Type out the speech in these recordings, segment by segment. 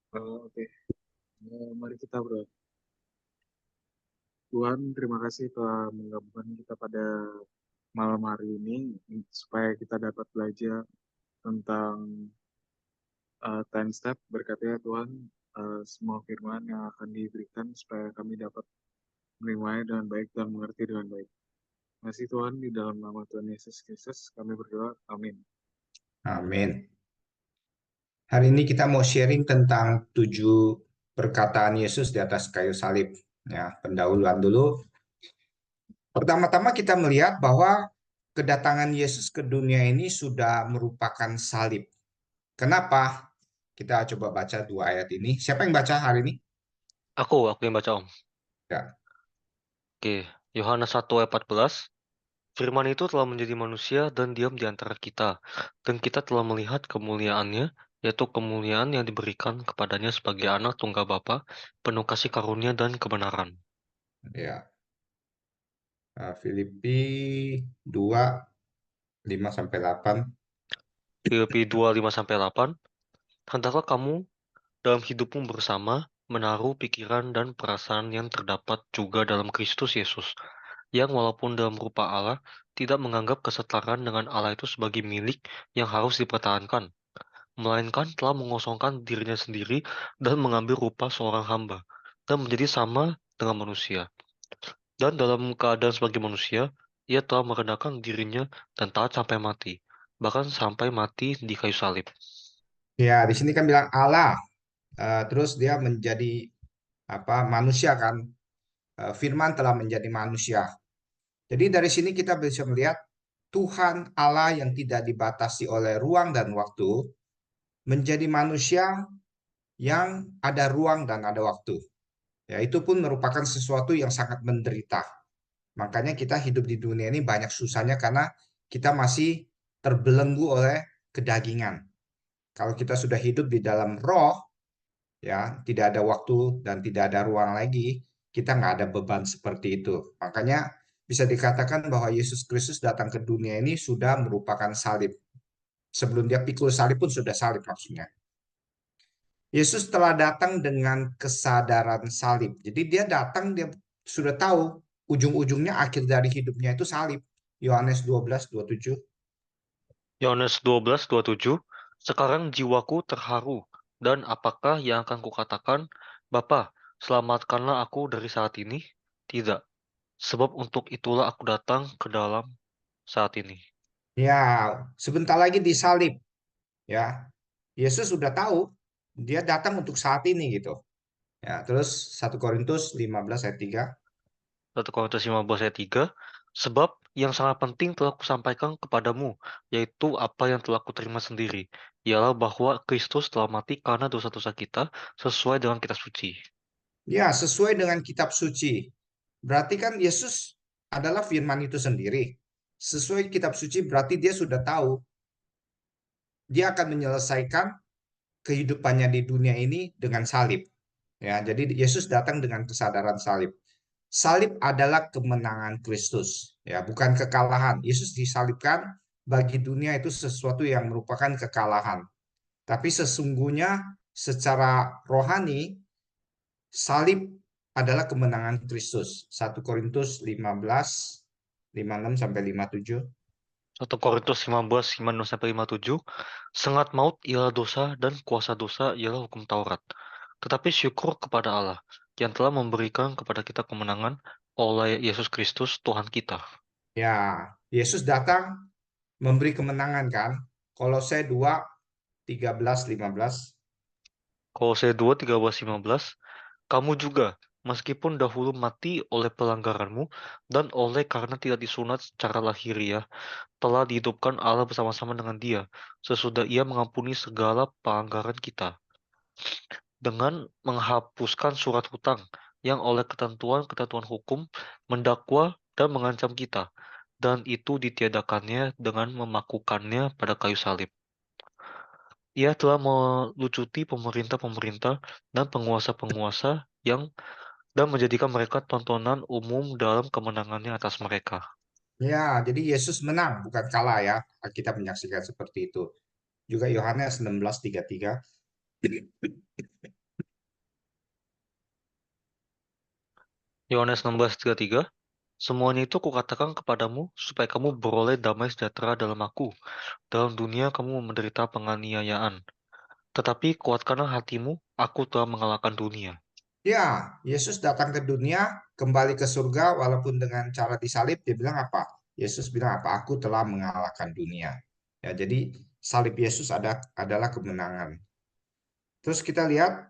Oke. Mari kita berdoa. Tuhan, terima kasih telah menggabungkan kita pada malam hari ini supaya kita dapat belajar tentang 10 step. Berkati ya Tuhan, semua firman yang akan diberikan supaya kami dapat menerimanya dengan baik dan mengerti dengan baik. Terima kasih Tuhan, di dalam nama Tuhan Yesus Kristus kami berdoa. Amin. Amin. Hari ini kita mau sharing tentang 7 perkataan Yesus di atas kayu salib. Ya, pendahuluan dulu. Pertama-tama kita melihat bahwa kedatangan Yesus ke dunia ini sudah merupakan salib. Kenapa? Kita coba baca 2 ayat ini. Siapa yang baca hari ini? Aku yang baca Om. Ya, Oke, Yohanes 1 ayat 14. Firman itu telah menjadi manusia dan diam di antara kita, dan kita telah melihat kemuliaannya, yaitu kemuliaan yang diberikan kepadanya sebagai anak tunggal Bapa, penuh kasih karunia dan kebenaran. ya. Filipi 2, 5-8. Filipi 2:5-8. Hendaklah kamu dalam hidupmu bersama menaruh pikiran dan perasaan yang terdapat juga dalam Kristus Yesus, yang walaupun dalam rupa Allah, tidak menganggap kesetaraan dengan Allah itu sebagai milik yang harus dipertahankan, melainkan telah mengosongkan dirinya sendiri dan mengambil rupa seorang hamba, dan menjadi sama dengan manusia. Dan dalam keadaan sebagai manusia, ia telah merendahkan dirinya dan taat sampai mati, bahkan sampai mati di kayu salib. Ya, di sini kan bilang Allah. Terus dia menjadi apa? Manusia kan. Firman telah menjadi manusia. Jadi dari sini kita bisa melihat Tuhan Allah yang tidak dibatasi oleh ruang dan waktu menjadi manusia yang ada ruang dan ada waktu. Ya, itu pun merupakan sesuatu yang sangat menderita. Makanya kita hidup di dunia ini banyak susahnya karena kita masih terbelenggu oleh kedagingan. Kalau kita sudah hidup di dalam roh, ya tidak ada waktu dan tidak ada ruang lagi, kita nggak ada beban seperti itu. Makanya bisa dikatakan bahwa Yesus Kristus datang ke dunia ini sudah merupakan salib. Sebelum dia pikul salib pun sudah salib maksudnya. Yesus telah datang dengan kesadaran salib. Jadi dia datang, dia sudah tahu ujung-ujungnya akhir dari hidupnya itu salib. Yohanes 12:27. Yohanes 12:27. Sekarang jiwaku terharu, dan apakah yang akan kukatakan, Bapa, selamatkanlah aku dari saat ini? Tidak, sebab untuk itulah aku datang ke dalam saat ini. Ya, sebentar lagi disalib, ya. Yesus sudah tahu dia datang untuk saat ini gitu. Ya, terus 1 Korintus 15 ayat 3. 1 Korintus 15 ayat 3. Sebab yang sangat penting telah kusampaikan kepadamu, yaitu apa yang telah kuterima sendiri, ialah bahwa Kristus telah mati karena dosa-dosa kita, sesuai dengan kitab suci. Ya, sesuai dengan kitab suci. Berarti kan Yesus adalah firman itu sendiri. Sesuai kitab suci berarti dia sudah tahu dia akan menyelesaikan kehidupannya di dunia ini dengan salib. Ya, jadi Yesus datang dengan kesadaran salib. Salib adalah kemenangan Kristus, ya, bukan kekalahan. Yesus disalibkan bagi dunia itu sesuatu yang merupakan kekalahan. Tapi sesungguhnya secara rohani salib adalah kemenangan Kristus. 1 Korintus 15 56 sampai 57. 1 Korintus 15, 56-57. Sengat maut ialah dosa dan kuasa dosa ialah hukum Taurat. Tetapi syukur kepada Allah yang telah memberikan kepada kita kemenangan oleh Yesus Kristus Tuhan kita. Ya, Yesus datang memberi kemenangan kan? Kolose 2 13 15. Kolose 2, 13-15. Kamu juga, meskipun dahulu mati oleh pelanggaranmu dan oleh karena tidak disunat secara lahiriah, telah dihidupkan Allah bersama-sama dengan Dia, sesudah Ia mengampuni segala pelanggaran kita, dengan menghapuskan surat hutang yang oleh ketentuan-ketentuan hukum mendakwa dan mengancam kita, dan itu ditiadakannya dengan memakukannya pada kayu salib. Ia telah melucuti pemerintah-pemerintah dan penguasa-penguasa yang dan menjadikan mereka tontonan umum dalam kemenangannya atas mereka. Ya, jadi Yesus menang, bukan kalah ya. Kita menyaksikan seperti itu. Juga Yohanes 16:33. Yohanes 16:33, semuanya itu kukatakan kepadamu supaya kamu beroleh damai sejahtera dalam aku. Dalam dunia kamu menderita penganiayaan. Tetapi kuatkanlah hatimu, aku telah mengalahkan dunia. Ya, Yesus datang ke dunia, kembali ke surga, walaupun dengan cara disalib, dia bilang apa? Yesus bilang apa? Aku telah mengalahkan dunia. Ya, jadi salib Yesus adalah kemenangan. Terus kita lihat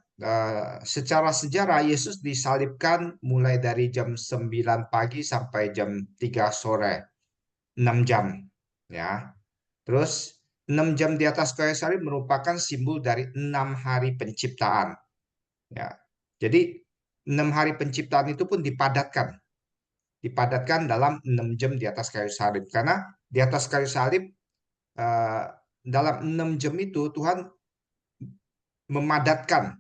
secara sejarah Yesus disalibkan mulai dari jam 9 pagi sampai jam 3 sore, 6 jam. Ya. Terus 6 jam di atas kayu salib merupakan simbol dari 6 hari penciptaan. Ya. Jadi 6 hari penciptaan itu pun dipadatkan dalam 6 jam di atas kayu salib. Karena di atas kayu salib dalam 6 jam itu Tuhan memadatkan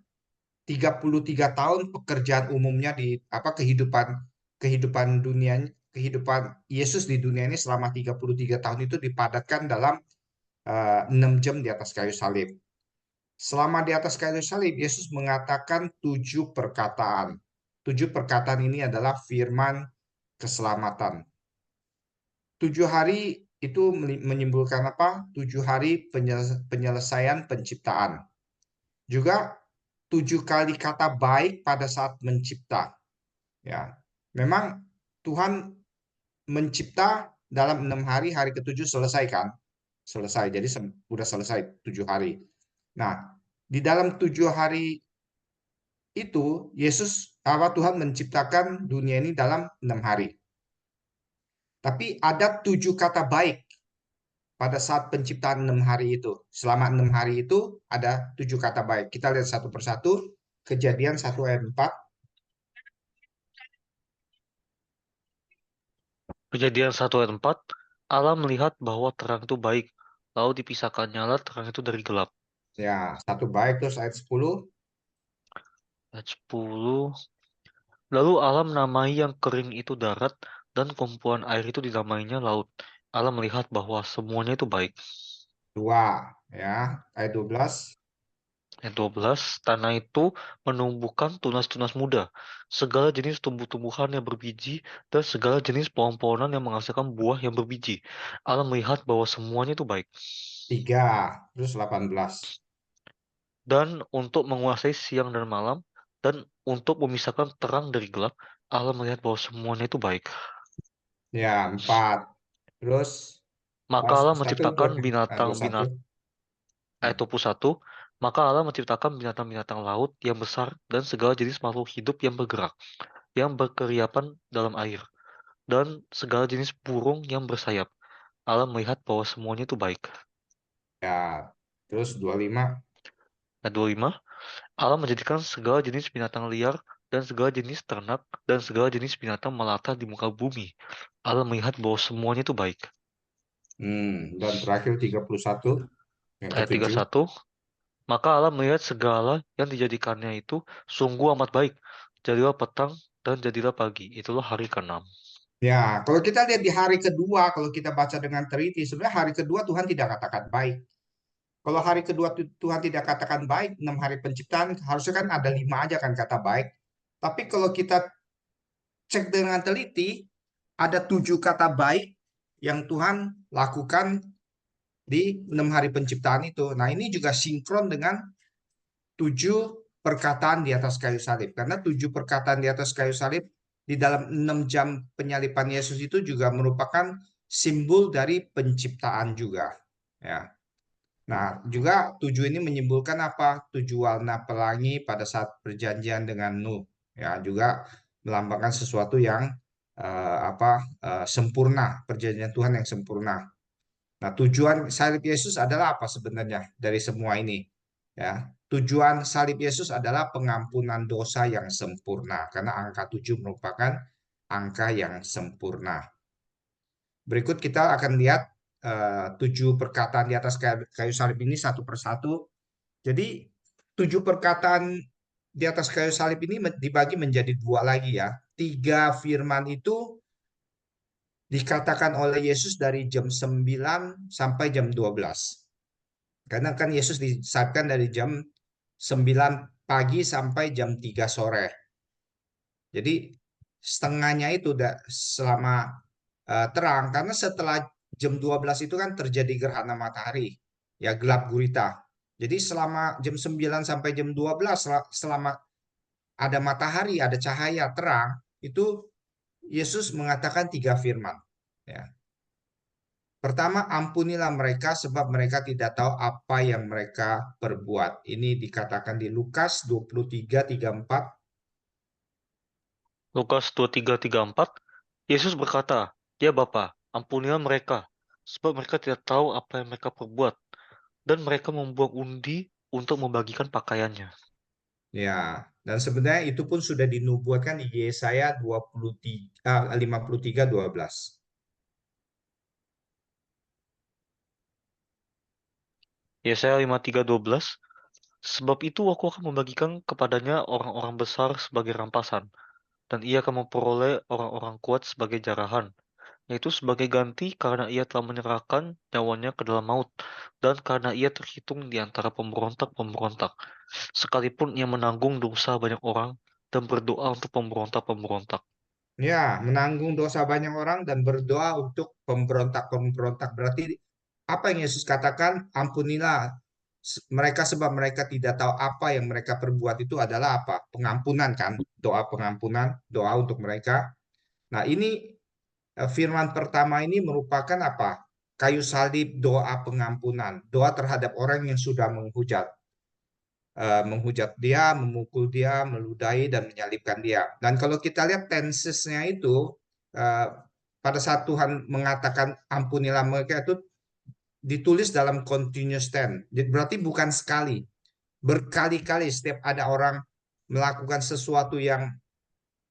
33 tahun pekerjaan umumnya di apa kehidupan dunia, kehidupan Yesus di dunia ini selama 33 tahun itu dipadatkan dalam 6 jam di atas kayu salib. Selama di atas kayu salib, Yesus mengatakan 7 perkataan. 7 perkataan ini adalah firman keselamatan. 7 hari itu menyimpulkan apa? 7 hari penyelesaian penciptaan. Juga 7 kali kata baik pada saat mencipta. Ya, memang Tuhan mencipta dalam 6 hari, hari ketujuh selesai kan? Selesai, jadi sudah selesai 7 hari. Nah, di dalam 7 hari itu Tuhan menciptakan dunia ini dalam 6 hari. Tapi ada 7 kata baik pada saat penciptaan 6 hari itu. Selama 6 hari itu ada 7 kata baik. Kita lihat satu persatu. Kejadian 1 ayat 4. Kejadian 1 ayat 4, Allah melihat bahwa terang itu baik, lalu dipisahkannya terang itu dari gelap. Ya, satu baik terus ayat 10. Ayat 10, lalu Allah menamai yang kering itu darat, dan kumpulan air itu dinamainya laut. Allah melihat bahwa semuanya itu baik. 2 ya, ayat 12. Ayat 12, tanah itu menumbuhkan tunas-tunas muda, segala jenis tumbuh-tumbuhan yang berbiji, dan segala jenis pohon-pohonan yang menghasilkan buah yang berbiji. Allah melihat bahwa semuanya itu baik. 3 terus 18. Dan untuk menguasai siang dan malam, dan untuk memisahkan terang dari gelap, Allah melihat bahwa semuanya itu baik. Ya, 4 terus Maka Allah 21 menciptakan 21. binatang-binatang, ayat 21, maka Allah menciptakan binatang-binatang laut yang besar dan segala jenis makhluk hidup yang bergerak, yang berkeriapan dalam air, dan segala jenis burung yang bersayap. Allah melihat bahwa semuanya itu baik. Ya, terus 25. Ayat 25, Allah menjadikan segala jenis binatang liar dan segala jenis ternak dan segala jenis binatang melata di muka bumi. Allah melihat bahwa semuanya itu baik. Dan terakhir 31 yang Ayat ketujuh. 31, maka Allah melihat segala yang dijadikannya itu sungguh amat baik. Jadilah petang dan jadilah pagi. Itulah hari ke-6. Ya, kalau kita lihat di hari kedua, kalau kita baca dengan teliti, sebenarnya hari kedua Tuhan tidak katakan baik. Kalau hari kedua Tuhan tidak katakan baik, 6 hari penciptaan, harusnya kan ada 5 aja kan kata baik. Tapi kalau kita cek dengan teliti, ada 7 kata baik yang Tuhan lakukan di 6 hari penciptaan itu. Nah, ini juga sinkron dengan 7 perkataan di atas kayu salib. Karena 7 perkataan di atas kayu salib di dalam 6 jam penyaliban Yesus itu juga merupakan simbol dari penciptaan juga. Ya. Nah, juga 7 ini menyimbolkan apa? 7 warna pelangi pada saat perjanjian dengan Nuh. Ya, juga melambangkan sesuatu yang sempurna, perjanjian Tuhan yang sempurna. Nah, tujuan salib Yesus adalah apa sebenarnya dari semua ini? Ya, tujuan salib Yesus adalah pengampunan dosa yang sempurna, karena angka 7 merupakan angka yang sempurna. Berikut kita akan lihat 7 perkataan di atas kayu salib ini satu persatu. Jadi 7 perkataan di atas kayu salib ini dibagi menjadi 2 lagi ya. 3 firman itu dikatakan oleh Yesus dari jam 9 sampai jam 12. Karena kan Yesus disalibkan dari jam 9 pagi sampai jam 3 sore. Jadi setengahnya itu selama terang, karena setelah jam 12 itu kan terjadi gerhana matahari, ya gelap gulita. Jadi selama jam 9 sampai jam 12, selama ada matahari, ada cahaya terang, itu Yesus mengatakan 3 firman. Ya. Pertama, ampunilah mereka sebab mereka tidak tahu apa yang mereka perbuat. Ini dikatakan di Lukas 23:34. Lukas 23:34, Yesus berkata, "Ya Bapa, ampunilah mereka, sebab mereka tidak tahu apa yang mereka perbuat." Dan mereka membuang undi untuk membagikan pakaiannya. Ya, dan sebenarnya itu pun sudah dinubuatkan di Yesaya 53:12. Yesaya 53:12, "Sebab itu aku akan membagikan kepadanya orang-orang besar sebagai rampasan, dan ia akan memperoleh orang-orang kuat sebagai jarahan, yaitu sebagai ganti karena ia telah menyerahkan nyawanya ke dalam maut, dan karena ia terhitung di antara pemberontak-pemberontak, sekalipun ia menanggung dosa banyak orang dan berdoa untuk pemberontak-pemberontak." Ya, menanggung dosa banyak orang dan berdoa untuk pemberontak-pemberontak. Berarti apa yang Yesus katakan? Ampunilah mereka sebab mereka tidak tahu apa yang mereka perbuat, itu adalah apa? Pengampunan kan? Doa pengampunan, doa untuk mereka. Nah, ini firman pertama ini merupakan apa? Kayu salib, doa pengampunan, doa terhadap orang yang sudah menghujat dia, memukul dia, meludahi dan menyalibkan dia. Dan kalau kita lihat tensesnya itu, eh, pada saat Tuhan mengatakan ampunilah mereka, itu ditulis dalam continuous tense. Jadi berarti bukan sekali, berkali-kali setiap ada orang melakukan sesuatu yang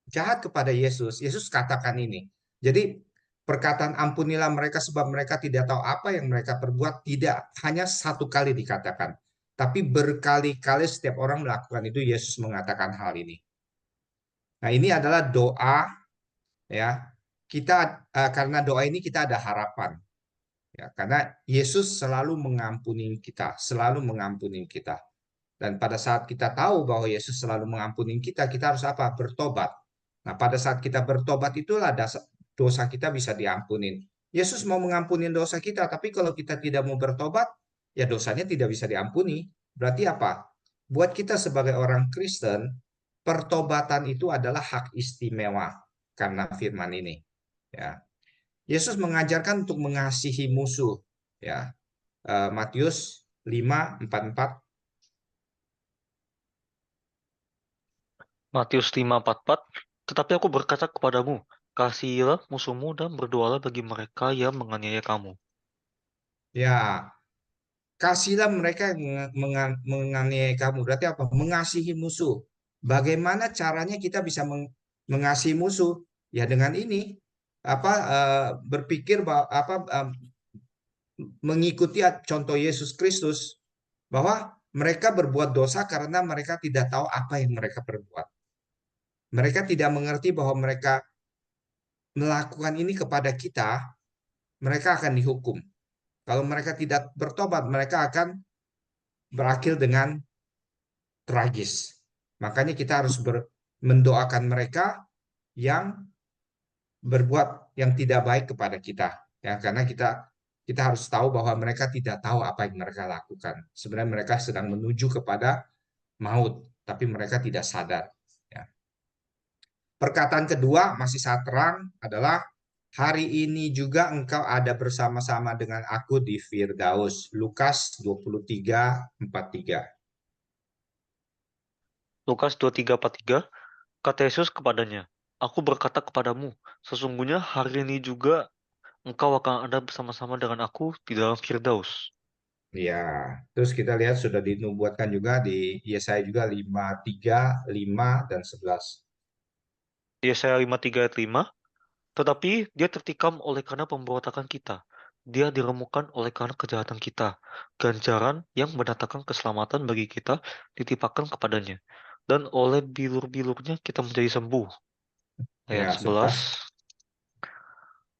jahat kepada Yesus, Yesus katakan ini. Jadi perkataan ampunilah mereka sebab mereka tidak tahu apa yang mereka perbuat tidak hanya satu kali dikatakan, tapi berkali-kali setiap orang melakukan itu Yesus mengatakan hal ini. Nah, ini adalah doa, ya. Kita karena doa ini kita ada harapan, ya. Karena Yesus selalu mengampuni kita, selalu mengampuni kita. Dan pada saat kita tahu bahwa Yesus selalu mengampuni kita, kita harus apa? Bertobat. Nah, pada saat kita bertobat itulah dosa kita bisa diampunin. Yesus mau mengampuni dosa kita, tapi kalau kita tidak mau bertobat, ya dosanya tidak bisa diampuni. Berarti apa? Buat kita sebagai orang Kristen, pertobatan itu adalah hak istimewa karena firman ini. Ya. Yesus mengajarkan untuk mengasihi musuh. Ya. Matius 5:44. Matius 5:44, "Tetapi aku berkata kepadamu, kasihilah musuhmu dan berdoalah bagi mereka yang menganiaya kamu." Ya, kasihlah mereka yang menganiaya kamu. Berarti apa? Mengasihi musuh. Bagaimana caranya kita bisa mengasihi musuh? Ya dengan ini, apa berpikir bahwa apa mengikuti contoh Yesus Kristus bahwa mereka berbuat dosa karena mereka tidak tahu apa yang mereka perbuat. Mereka tidak mengerti bahwa mereka melakukan ini kepada kita, mereka akan dihukum. Kalau mereka tidak bertobat, mereka akan berakhir dengan tragis. Makanya kita harus mendoakan mereka yang berbuat yang tidak baik kepada kita, ya, karena kita harus tahu bahwa mereka tidak tahu apa yang mereka lakukan. Sebenarnya mereka sedang menuju kepada maut, tapi mereka tidak sadar. Ya. Perkataan kedua masih sangat terang adalah hari ini juga engkau ada bersama-sama dengan aku di Firdaus. Lukas 23:43. Lukas 23:43, kata Yesus kepadanya, "Aku berkata kepadamu, sesungguhnya hari ini juga engkau akan ada bersama-sama dengan aku di dalam Firdaus." Ya, terus kita lihat sudah dinubuatkan juga di Yesaya juga 53, 5 dan 11. Yesaya 53:5, "Tetapi dia tertikam oleh karena pemberontakan kita. Dia diremukkan oleh karena kejahatan kita. Ganjaran yang mendatangkan keselamatan bagi kita ditimpakan kepadanya. Dan oleh bilur-bilurnya kita menjadi sembuh." Ayat Ya, 11.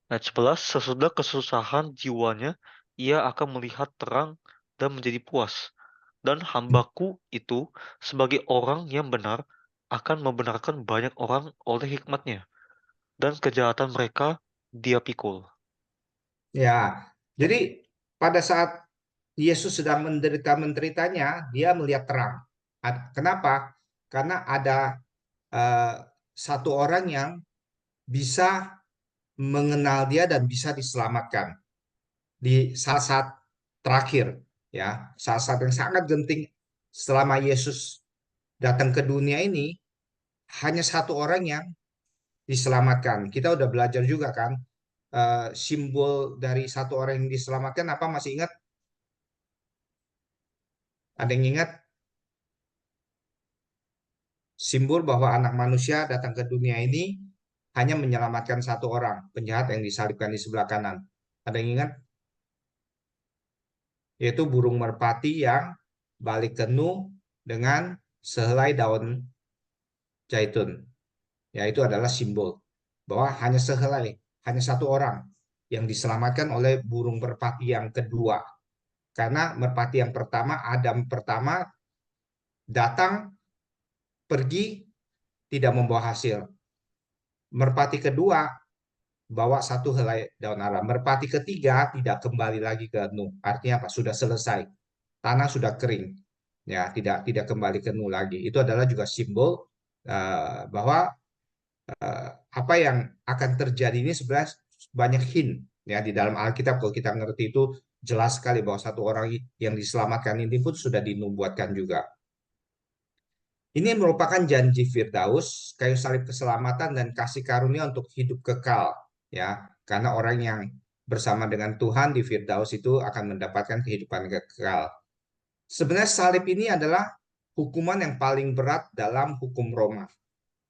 11. Sesudah kesusahan jiwanya, ia akan melihat terang dan menjadi puas. Dan hambaku itu, sebagai orang yang benar, akan membenarkan banyak orang oleh hikmatnya. dan kejahatan mereka dia pikul. Ya, jadi pada saat Yesus sedang menderitanya, dia melihat terang. Kenapa? Karena ada satu orang yang bisa mengenal dia dan bisa diselamatkan di saat-saat terakhir, ya, saat-saat yang sangat genting selama Yesus datang ke dunia ini, hanya satu orang yang diselamatkan. Kita udah belajar juga kan, simbol dari satu orang yang diselamatkan apa, masih ingat? Ada yang ingat? Simbol bahwa anak manusia datang ke dunia ini hanya menyelamatkan satu orang, penjahat yang disalibkan di sebelah kanan. Ada yang ingat? Yaitu burung merpati yang balik ke Nuh dengan sehelai daun zaitun. Ya, itu adalah simbol bahwa hanya sehelai, hanya satu orang yang diselamatkan oleh burung merpati yang kedua. Karena merpati yang pertama, Adam pertama, datang, pergi, tidak membawa hasil. Merpati kedua bawa satu helai daun ara. Merpati ketiga tidak kembali lagi ke Nuh. Artinya apa? Sudah selesai. Tanah sudah kering. Ya, tidak kembali ke Nuh lagi. Itu adalah juga simbol bahwa apa yang akan terjadi ini sebenarnya banyak hint ya di dalam Alkitab. Kalau kita ngerti itu jelas sekali bahwa satu orang yang diselamatkan ini pun sudah dinubuatkan juga. Ini merupakan janji Firdaus, kayu salib keselamatan dan kasih karunia untuk hidup kekal, ya. Karena orang yang bersama dengan Tuhan di Firdaus itu akan mendapatkan kehidupan kekal. Sebenarnya salib ini adalah hukuman yang paling berat dalam hukum Roma.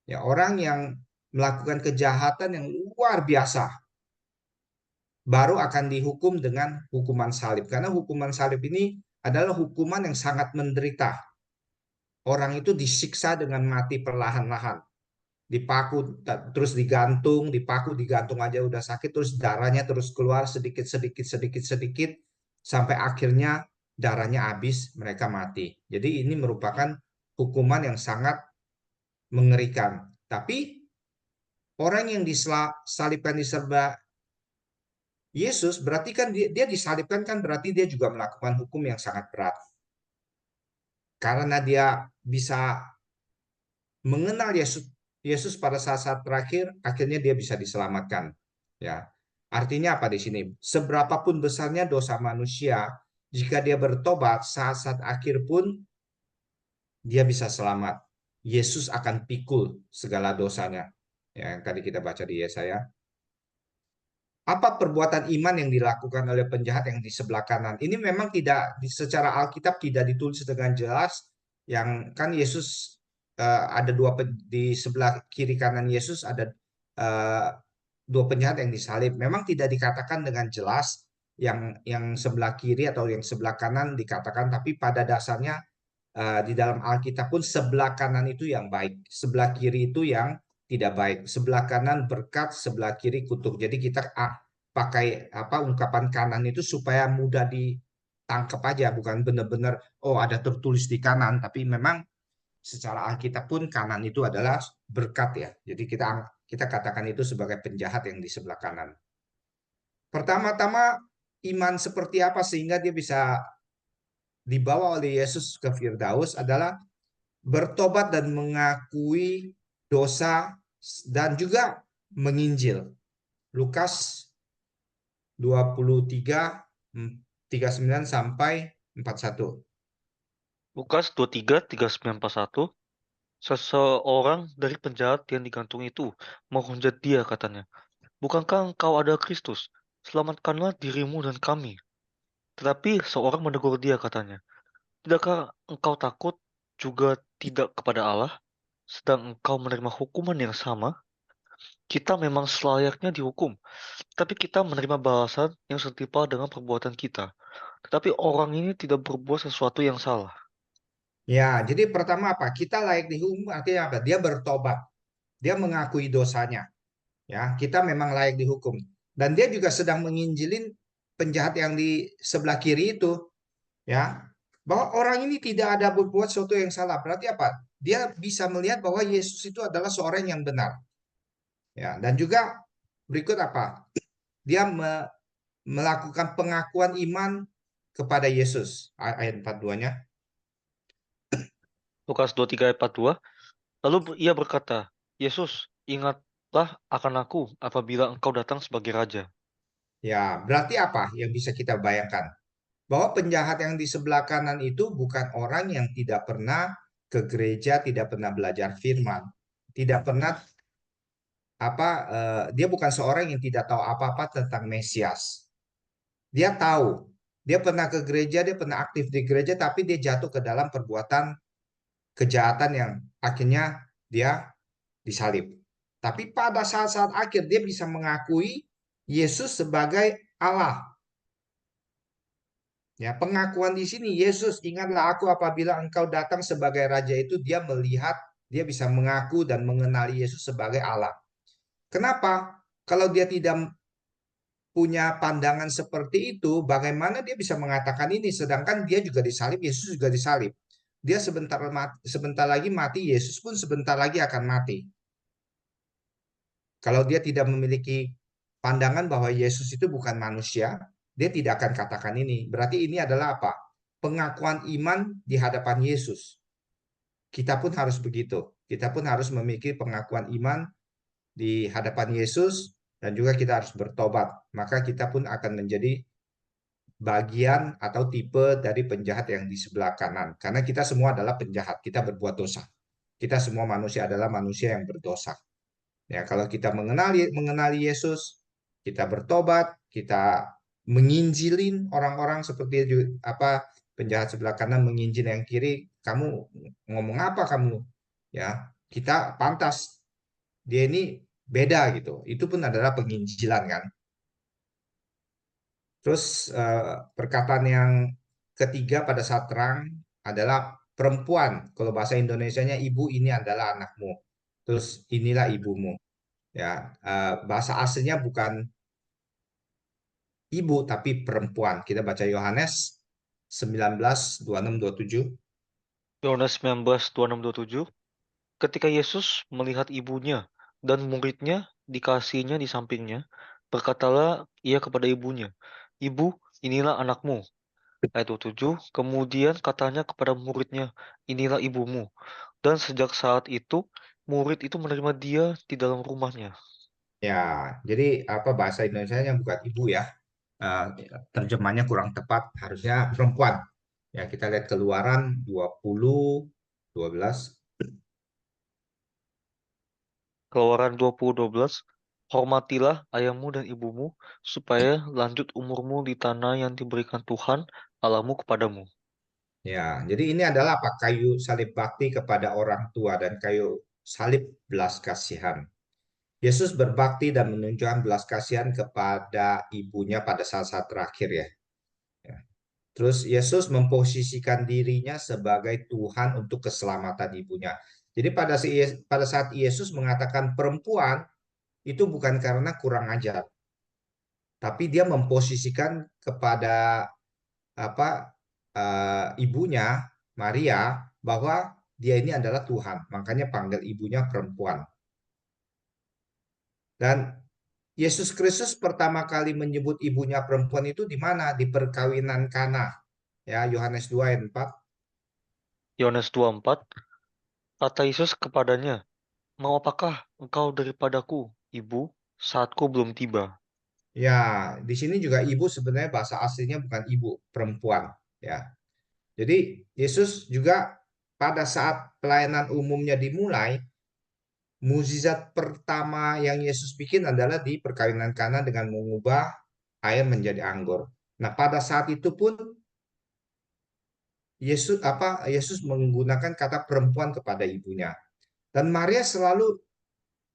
Ya, orang yang melakukan kejahatan yang luar biasa baru akan dihukum dengan hukuman salib. Karena hukuman salib ini adalah hukuman yang sangat menderita. Orang itu disiksa dengan mati perlahan-lahan, dipaku terus digantung, dipaku digantung aja udah sakit, terus darahnya terus keluar sedikit sedikit sedikit sedikit sampai akhirnya darahnya habis, mereka mati. Jadi ini merupakan hukuman yang sangat mengerikan. Tapi orang yang disalibkan di sebelah Yesus berarti kan dia disalibkan, kan berarti dia juga melakukan hukum yang sangat berat. Karena dia bisa mengenal Yesus pada saat-saat terakhir, akhirnya dia bisa diselamatkan. Ya, artinya apa di sini? Seberapapun besarnya dosa manusia, jika dia bertobat saat-saat akhir pun dia bisa selamat. Yesus akan pikul segala dosanya. Ya, yang tadi kita baca di Yesaya. Apa perbuatan iman yang dilakukan oleh penjahat yang di sebelah kanan? Ini memang tidak secara Alkitab tidak ditulis dengan jelas. Yang kan Yesus ada di sebelah kiri kanan Yesus ada uh, dua penjahat yang disalib. Memang tidak dikatakan dengan jelas yang sebelah kiri atau yang sebelah kanan dikatakan, tapi pada dasarnya di dalam Alkitab pun sebelah kanan itu yang baik, sebelah kiri itu yang tidak baik. Sebelah kanan berkat, sebelah kiri kutuk. Jadi kita pakai apa ungkapan kanan itu supaya mudah ditangkap aja, bukan benar-benar oh ada tertulis di kanan, tapi memang secara Alkitab pun kanan itu adalah berkat ya. Jadi kita katakan itu sebagai penjahat yang di sebelah kanan. Pertama-tama iman seperti apa sehingga dia bisa dibawa oleh Yesus ke Firdaus adalah bertobat dan mengakui dosa dan juga menginjil. Lukas 23 39 sampai 41. Lukas 23, 39, 41. Seseorang dari penjahat yang digantung itu menghujat dia, katanya, "Bukankah engkau ada Kristus? Selamatkanlah dirimu dan kami." Tetapi seorang menegur dia, katanya, "Tidakkah engkau takut juga tidak kepada Allah, sedang engkau menerima hukuman yang sama? Kita memang selayaknya dihukum, tapi kita menerima balasan yang setimpal dengan perbuatan kita. Tetapi orang ini tidak berbuat sesuatu yang salah." Ya, jadi pertama apa? Kita layak dihukum artinya apa? Dia bertobat. Dia mengakui dosanya. Ya, kita memang layak dihukum. Dan dia juga sedang menginjilin penjahat yang di sebelah kiri itu, ya. Bahwa orang ini tidak ada berbuat sesuatu yang salah. Berarti apa? Dia bisa melihat bahwa Yesus itu adalah seorang yang benar. Ya, dan juga berikut apa? Dia melakukan pengakuan iman kepada Yesus. Ayat 42-nya. Lukas 23 ayat 42. Lalu ia berkata, Yesus, ingatlah akan aku apabila engkau datang sebagai raja. Ya, berarti apa yang bisa kita bayangkan? Bahwa penjahat yang di sebelah kanan itu bukan orang yang tidak pernah ke gereja, tidak pernah belajar firman, tidak pernah dia bukan seorang yang tidak tahu apa-apa tentang Mesias. Dia tahu, dia pernah ke gereja, dia pernah aktif di gereja, tapi dia jatuh ke dalam perbuatan kejahatan yang akhirnya dia disalib. Tapi pada saat-saat akhir dia bisa mengakui Yesus sebagai Allah. Ya, pengakuan di sini, Yesus, ingatlah aku apabila engkau datang sebagai raja, itu dia melihat, dia bisa mengaku dan mengenali Yesus sebagai Allah. Kenapa? Kalau dia tidak punya pandangan seperti itu, bagaimana dia bisa mengatakan ini? Sedangkan dia juga disalib, Yesus juga disalib. Dia sebentar lagi mati, Yesus pun sebentar lagi akan mati. Kalau dia tidak memiliki pandangan bahwa Yesus itu bukan manusia, dia tidak akan katakan ini. Berarti ini adalah apa? Pengakuan iman di hadapan Yesus. Kita pun harus begitu. Kita pun harus memiliki pengakuan iman di hadapan Yesus dan juga kita harus bertobat. Maka kita pun akan menjadi bagian atau tipe dari penjahat yang di sebelah kanan. Karena kita semua adalah penjahat, kita berbuat dosa. Kita semua manusia adalah manusia yang berdosa. Ya, kalau kita mengenali Yesus, kita bertobat, kita menginjilin orang-orang seperti apa penjahat sebelah kanan menginjil yang kiri, kamu ngomong apa kamu? Ya, kita pantas dia ini beda gitu. Itu pun adalah penginjilan kan. Terus perkataan yang ketiga pada saat terang adalah perempuan. Kalau bahasa Indonesianya ibu ini adalah anakmu. Terus inilah ibumu. Ya, bahasa aslinya bukan ibu tapi perempuan. Kita baca Yohanes 19:26-27. Yohanes 19:26-27. Ketika Yesus melihat ibunya dan muridnya dikasihnya di sampingnya, berkatalah ia kepada ibunya, Ibu, inilah anakmu. Ayat 27, kemudian katanya kepada muridnya, inilah ibumu. Dan sejak saat itu, murid itu menerima dia di dalam rumahnya. Ya, jadi apa bahasa Indonesianya bukan ibu ya. Eh, Terjemahnya kurang tepat, harusnya perempuan. Ya, kita lihat Keluaran 20:12. Keluaran 20:12, hormatilah ayahmu dan ibumu, supaya lanjut umurmu di tanah yang diberikan Tuhan Allahmu kepadamu. Ya, jadi ini adalah apa? Kayu salib bakti kepada orang tua dan kayu salib belas kasihan. Yesus berbakti dan menunjukkan belas kasihan kepada ibunya pada saat-saat terakhir ya. Ya. Terus Yesus memposisikan dirinya sebagai Tuhan untuk keselamatan ibunya. Jadi pada saat Yesus mengatakan perempuan itu bukan karena kurang ajar, tapi dia memposisikan kepada apa ibunya Maria bahwa dia ini adalah Tuhan, makanya panggil ibunya perempuan. Dan Yesus Kristus pertama kali menyebut ibunya perempuan itu di mana? Di perkawinan Kana. Ya, Yohanes 2 ayat 4. Yohanes 2:4, kata Yesus kepadanya, mau apakah engkau daripadaku, ibu, saatku belum tiba. Ya, di sini juga ibu sebenarnya bahasa aslinya bukan ibu, perempuan. Ya, jadi Yesus juga pada saat pelayanan umumnya dimulai, mukjizat pertama yang Yesus bikin adalah di perkawinan Kana dengan mengubah air menjadi anggur. Nah, pada saat itu pun Yesus menggunakan kata perempuan kepada ibunya. Dan Maria selalu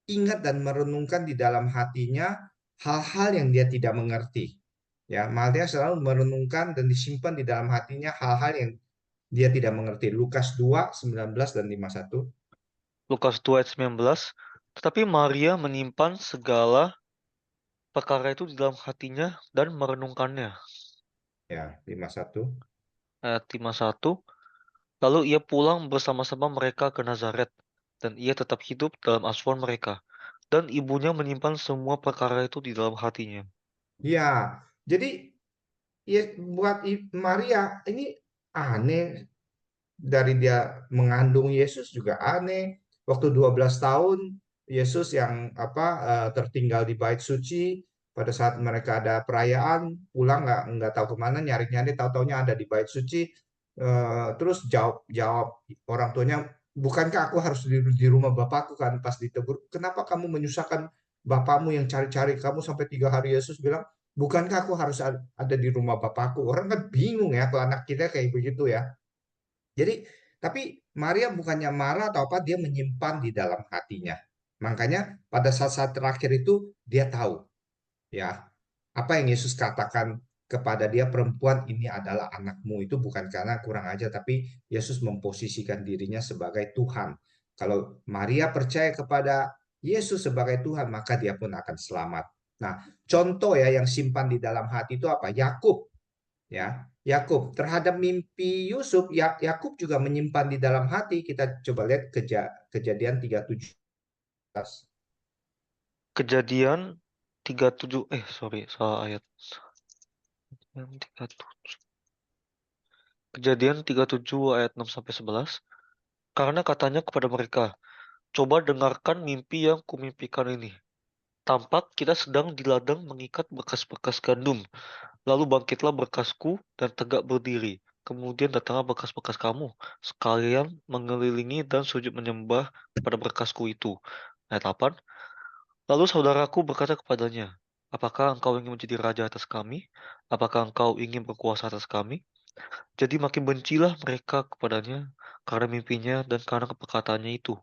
ingat dan merenungkan di dalam hatinya hal-hal yang dia tidak mengerti. Ya, Maria selalu merenungkan dan disimpan di dalam hatinya hal-hal yang dia tidak mengerti. Lukas 2:19 dan 51. Lukas 2 ayat 19, tetapi Maria menyimpan segala perkara itu di dalam hatinya dan merenungkannya. Ya, 51. Ayat 51, lalu ia pulang bersama-sama mereka ke Nazaret, dan ia tetap hidup dalam asuhan mereka. dan ibunya menyimpan semua perkara itu di dalam hatinya. Ya, jadi ya buat Maria ini aneh. Dari dia mengandung Yesus juga aneh. Waktu 12 tahun Yesus yang tertinggal di bait suci, pada saat mereka ada perayaan pulang nggak tahu kemana, nyari-nyari, tahu-taunya ada di bait suci. Terus jawab orang tuanya, bukankah aku harus di rumah bapakku? Kan pas ditegur, kenapa kamu menyusahkan bapakmu yang cari-cari kamu sampai 3 hari? Yesus bilang, bukankah aku harus ada di rumah bapakku? Orang kan bingung ya kalau anak kita kayak begitu ya. Jadi, tapi Maria bukannya marah atau apa, dia menyimpan di dalam hatinya. Makanya pada saat-saat terakhir itu dia tahu ya apa yang Yesus katakan kepada dia, perempuan ini adalah anakmu, itu bukan karena kurang aja, tapi Yesus memposisikan dirinya sebagai Tuhan. Kalau Maria percaya kepada Yesus sebagai Tuhan, maka dia pun akan selamat. Nah, contoh ya yang simpan di dalam hati itu apa? Yakub. Ya, Yakub terhadap mimpi Yusuf, Yakub juga menyimpan di dalam hati. Kita coba lihat Kejadian 37. Kejadian 37, sorry, salah ayat. Kejadian 37. Kejadian 37 ayat 6 sampai 11. Karena katanya kepada mereka, coba dengarkan mimpi yang kumimpikan ini. Tampak kita sedang di ladang mengikat bekas-bekas gandum. Lalu bangkitlah berkasku dan tegak berdiri. Kemudian datanglah bekas-bekas kamu, sekalian mengelilingi dan sujud menyembah pada berkasku itu. Ayat 8. Lalu saudaraku berkata kepadanya, apakah engkau ingin menjadi raja atas kami? Apakah engkau ingin berkuasa atas kami? Jadi makin bencilah mereka kepadanya karena mimpinya dan karena perkataannya itu.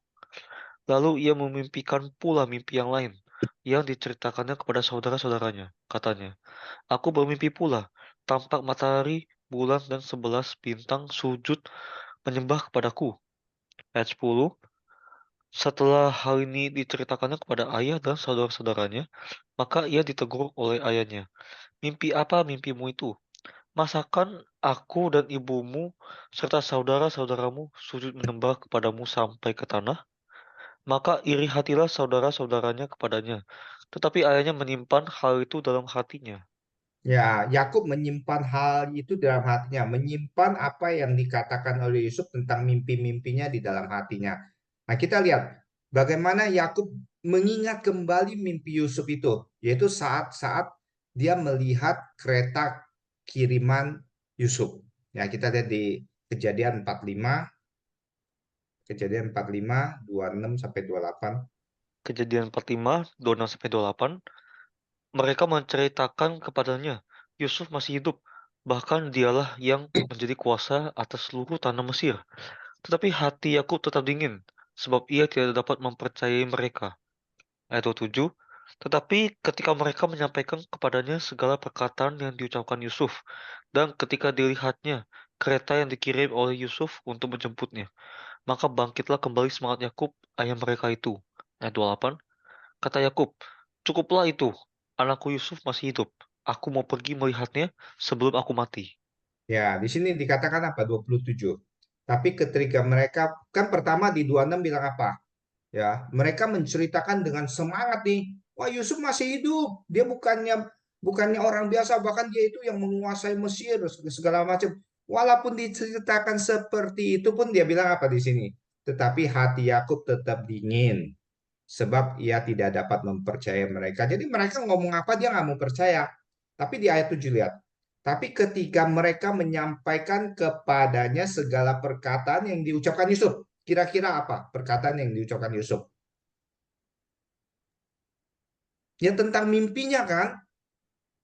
Lalu ia memimpikan pula mimpi yang lain, yang diceritakannya kepada saudara-saudaranya. Katanya, aku bermimpi pula, tampak matahari, bulan, dan 11 bintang sujud menyembah kepadaku. Ayat 10. Setelah hal ini diceritakannya kepada ayah dan saudara-saudaranya, maka ia ditegur oleh ayahnya. Mimpi apa mimpimu itu? Masakan aku dan ibumu serta saudara-saudaramu sujud menyembah kepadamu sampai ke tanah? Maka iri hatilah saudara-saudaranya kepadanya. Tetapi ayahnya menyimpan hal itu dalam hatinya. Ya, Yakub menyimpan hal itu dalam hatinya, menyimpan apa yang dikatakan oleh Yusuf tentang mimpi-mimpinya di dalam hatinya. Nah, kita lihat bagaimana Yakub mengingat kembali mimpi Yusuf itu, yaitu saat-saat dia melihat kereta kiriman Yusuf. Ya, kita lihat di Kejadian 45, Kejadian 45, 26 sampai 28. Kejadian 45, 26 sampai 28. Mereka menceritakan kepadanya, Yusuf masih hidup. Bahkan dialah yang menjadi kuasa atas seluruh tanah Mesir. Tetapi hati Yakub tetap dingin, sebab ia tidak dapat mempercayai mereka. Ayat 27. Tetapi ketika mereka menyampaikan kepadanya segala perkataan yang diucapkan Yusuf, dan ketika dilihatnya kereta yang dikirim oleh Yusuf untuk menjemputnya, maka bangkitlah kembali semangat Yakub, ayah mereka itu. Ayat 28. Kata Yakub, cukuplah itu, anakku Yusuf masih hidup. Aku mau pergi melihatnya sebelum aku mati. Ya, di sini dikatakan apa? 27. Tapi ketika mereka, kan pertama di 26 bilang apa? Ya, mereka menceritakan dengan semangat nih. Wah, Yusuf masih hidup. Dia bukannya bukannya orang biasa, bahkan dia itu yang menguasai Mesir segala macam. Walaupun diceritakan seperti itu pun dia bilang apa di sini? Tetapi hati Yakub tetap dingin sebab ia tidak dapat mempercayai mereka. Jadi mereka ngomong apa dia nggak mau percaya. Tapi di ayat 7 lihat. Tapi ketika mereka menyampaikan kepadanya segala perkataan yang diucapkan Yusuf. Kira-kira apa perkataan yang diucapkan Yusuf? Ya tentang mimpinya kan?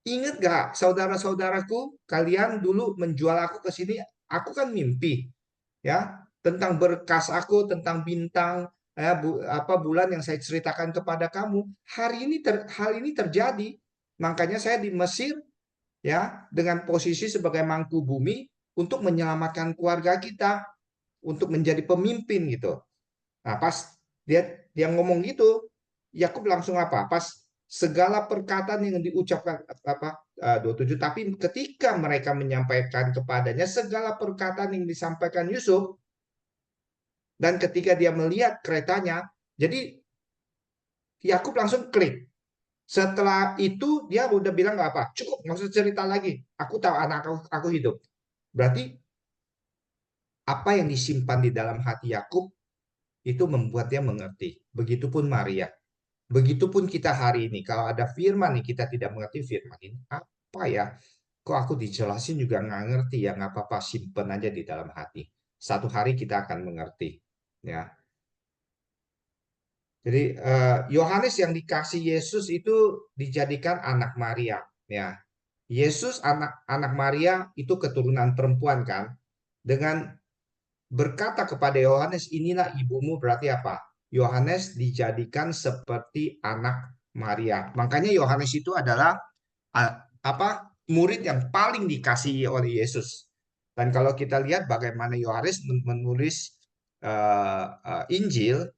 Ingat gak saudara-saudaraku, kalian dulu menjual aku ke sini, aku kan mimpi. Ya, tentang berkas aku, tentang bintang, ya, bulan yang saya ceritakan kepada kamu. Hal ini terjadi. Makanya saya di Mesir ya dengan posisi sebagai mangku bumi untuk menyelamatkan keluarga kita, untuk menjadi pemimpin gitu. Nah, pas dia ngomong gitu, Yakub langsung apa? Pas segala perkataan yang diucapkan apa 27, tapi ketika mereka menyampaikan kepadanya segala perkataan yang disampaikan Yusuf, dan ketika dia melihat keretanya, jadi Yakub langsung klik. Setelah itu dia udah bilang nggak apa, cukup, nggak usah cerita lagi. Aku tahu anak aku hidup. Berarti apa yang disimpan di dalam hati Yakub itu membuat dia mengerti. Begitupun Maria. Begitupun kita hari ini. Kalau ada firman nih kita tidak mengerti firman ini. Apa ya? Kok aku dijelasin juga nggak ngerti ya? Nggak apa-apa, simpen aja di dalam hati. Satu hari kita akan mengerti. Ya. Jadi Yohanes yang dikasih Yesus itu dijadikan anak Maria. Ya. Yesus anak Maria itu keturunan perempuan kan. Dengan berkata kepada Yohanes, inilah ibumu, berarti apa? Yohanes dijadikan seperti anak Maria. Makanya Yohanes itu adalah apa? Murid yang paling dikasihi oleh Yesus. Dan kalau kita lihat bagaimana Yohanes menulis Injil,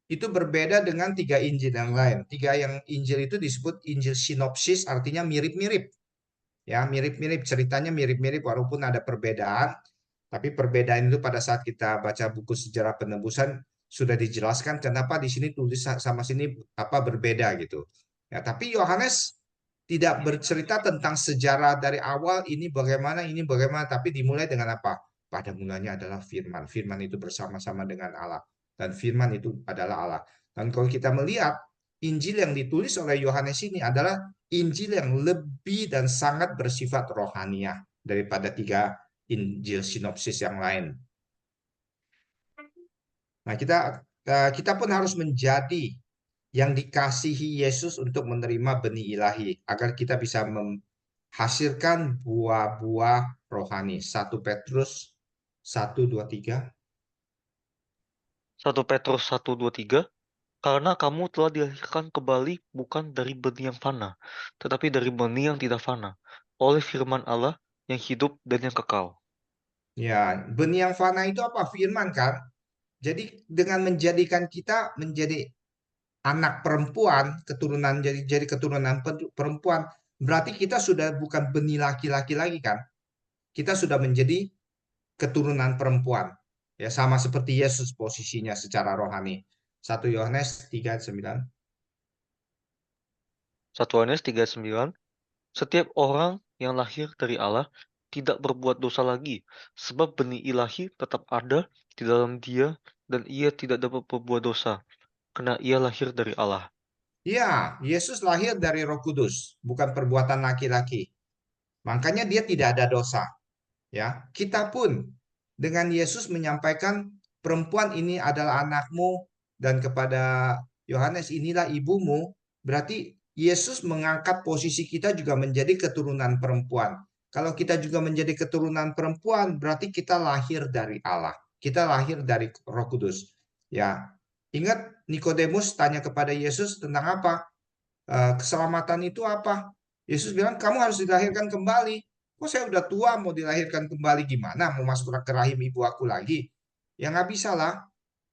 itu berbeda dengan tiga Injil yang lain. Tiga yang Injil itu disebut Injil sinopsis, artinya mirip-mirip. Ya, mirip-mirip, ceritanya mirip-mirip walaupun ada perbedaan. Tapi perbedaan itu pada saat kita baca buku sejarah penebusan sudah dijelaskan kenapa di sini tulis sama sini apa berbeda gitu. Ya, tapi Yohanes tidak bercerita tentang sejarah dari awal ini bagaimana, tapi dimulai dengan apa? Pada mulanya adalah firman. Firman itu bersama-sama dengan Allah dan firman itu adalah Allah. Dan kalau kita melihat Injil yang ditulis oleh Yohanes ini adalah Injil yang lebih dan sangat bersifat rohaniah daripada tiga Injil sinopsis yang lain. Nah, kita pun harus menjadi yang dikasihi Yesus untuk menerima benih ilahi agar kita bisa menghasilkan buah-buah rohani. 1 Petrus 1, 2, 3. 1 Petrus 1, 2, 3. Karena kamu telah dilahirkan kembali bukan dari benih yang fana, tetapi dari benih yang tidak fana, oleh firman Allah yang hidup dan yang kekal. Ya, benih yang fana itu apa? Firman kan? Jadi dengan menjadikan kita menjadi anak perempuan, keturunan jadi keturunan perempuan, berarti kita sudah bukan benih laki-laki lagi kan? Kita sudah menjadi keturunan perempuan. Ya, sama seperti Yesus posisinya secara rohani. 1 Yohanes 3:9. 1 Yohanes 3:9. Setiap orang yang lahir dari Allah tidak berbuat dosa lagi, sebab benih ilahi tetap ada di dalam dia dan ia tidak dapat berbuat dosa, karena ia lahir dari Allah. Ya, Yesus lahir dari Roh Kudus, bukan perbuatan laki-laki. Makanya dia tidak ada dosa. Ya, kita pun dengan Yesus menyampaikan perempuan ini adalah anakmu dan kepada Yohanes inilah ibumu, berarti Yesus mengangkat posisi kita juga menjadi keturunan perempuan. Kalau kita juga menjadi keturunan perempuan, berarti kita lahir dari Allah. Kita lahir dari Roh Kudus. Ya, ingat Nikodemus tanya kepada Yesus tentang apa? Keselamatan itu apa? Yesus bilang, kamu harus dilahirkan kembali. Kok saya udah tua mau dilahirkan kembali gimana? Mau masuk ke rahim ibu aku lagi? Ya nggak bisa lah.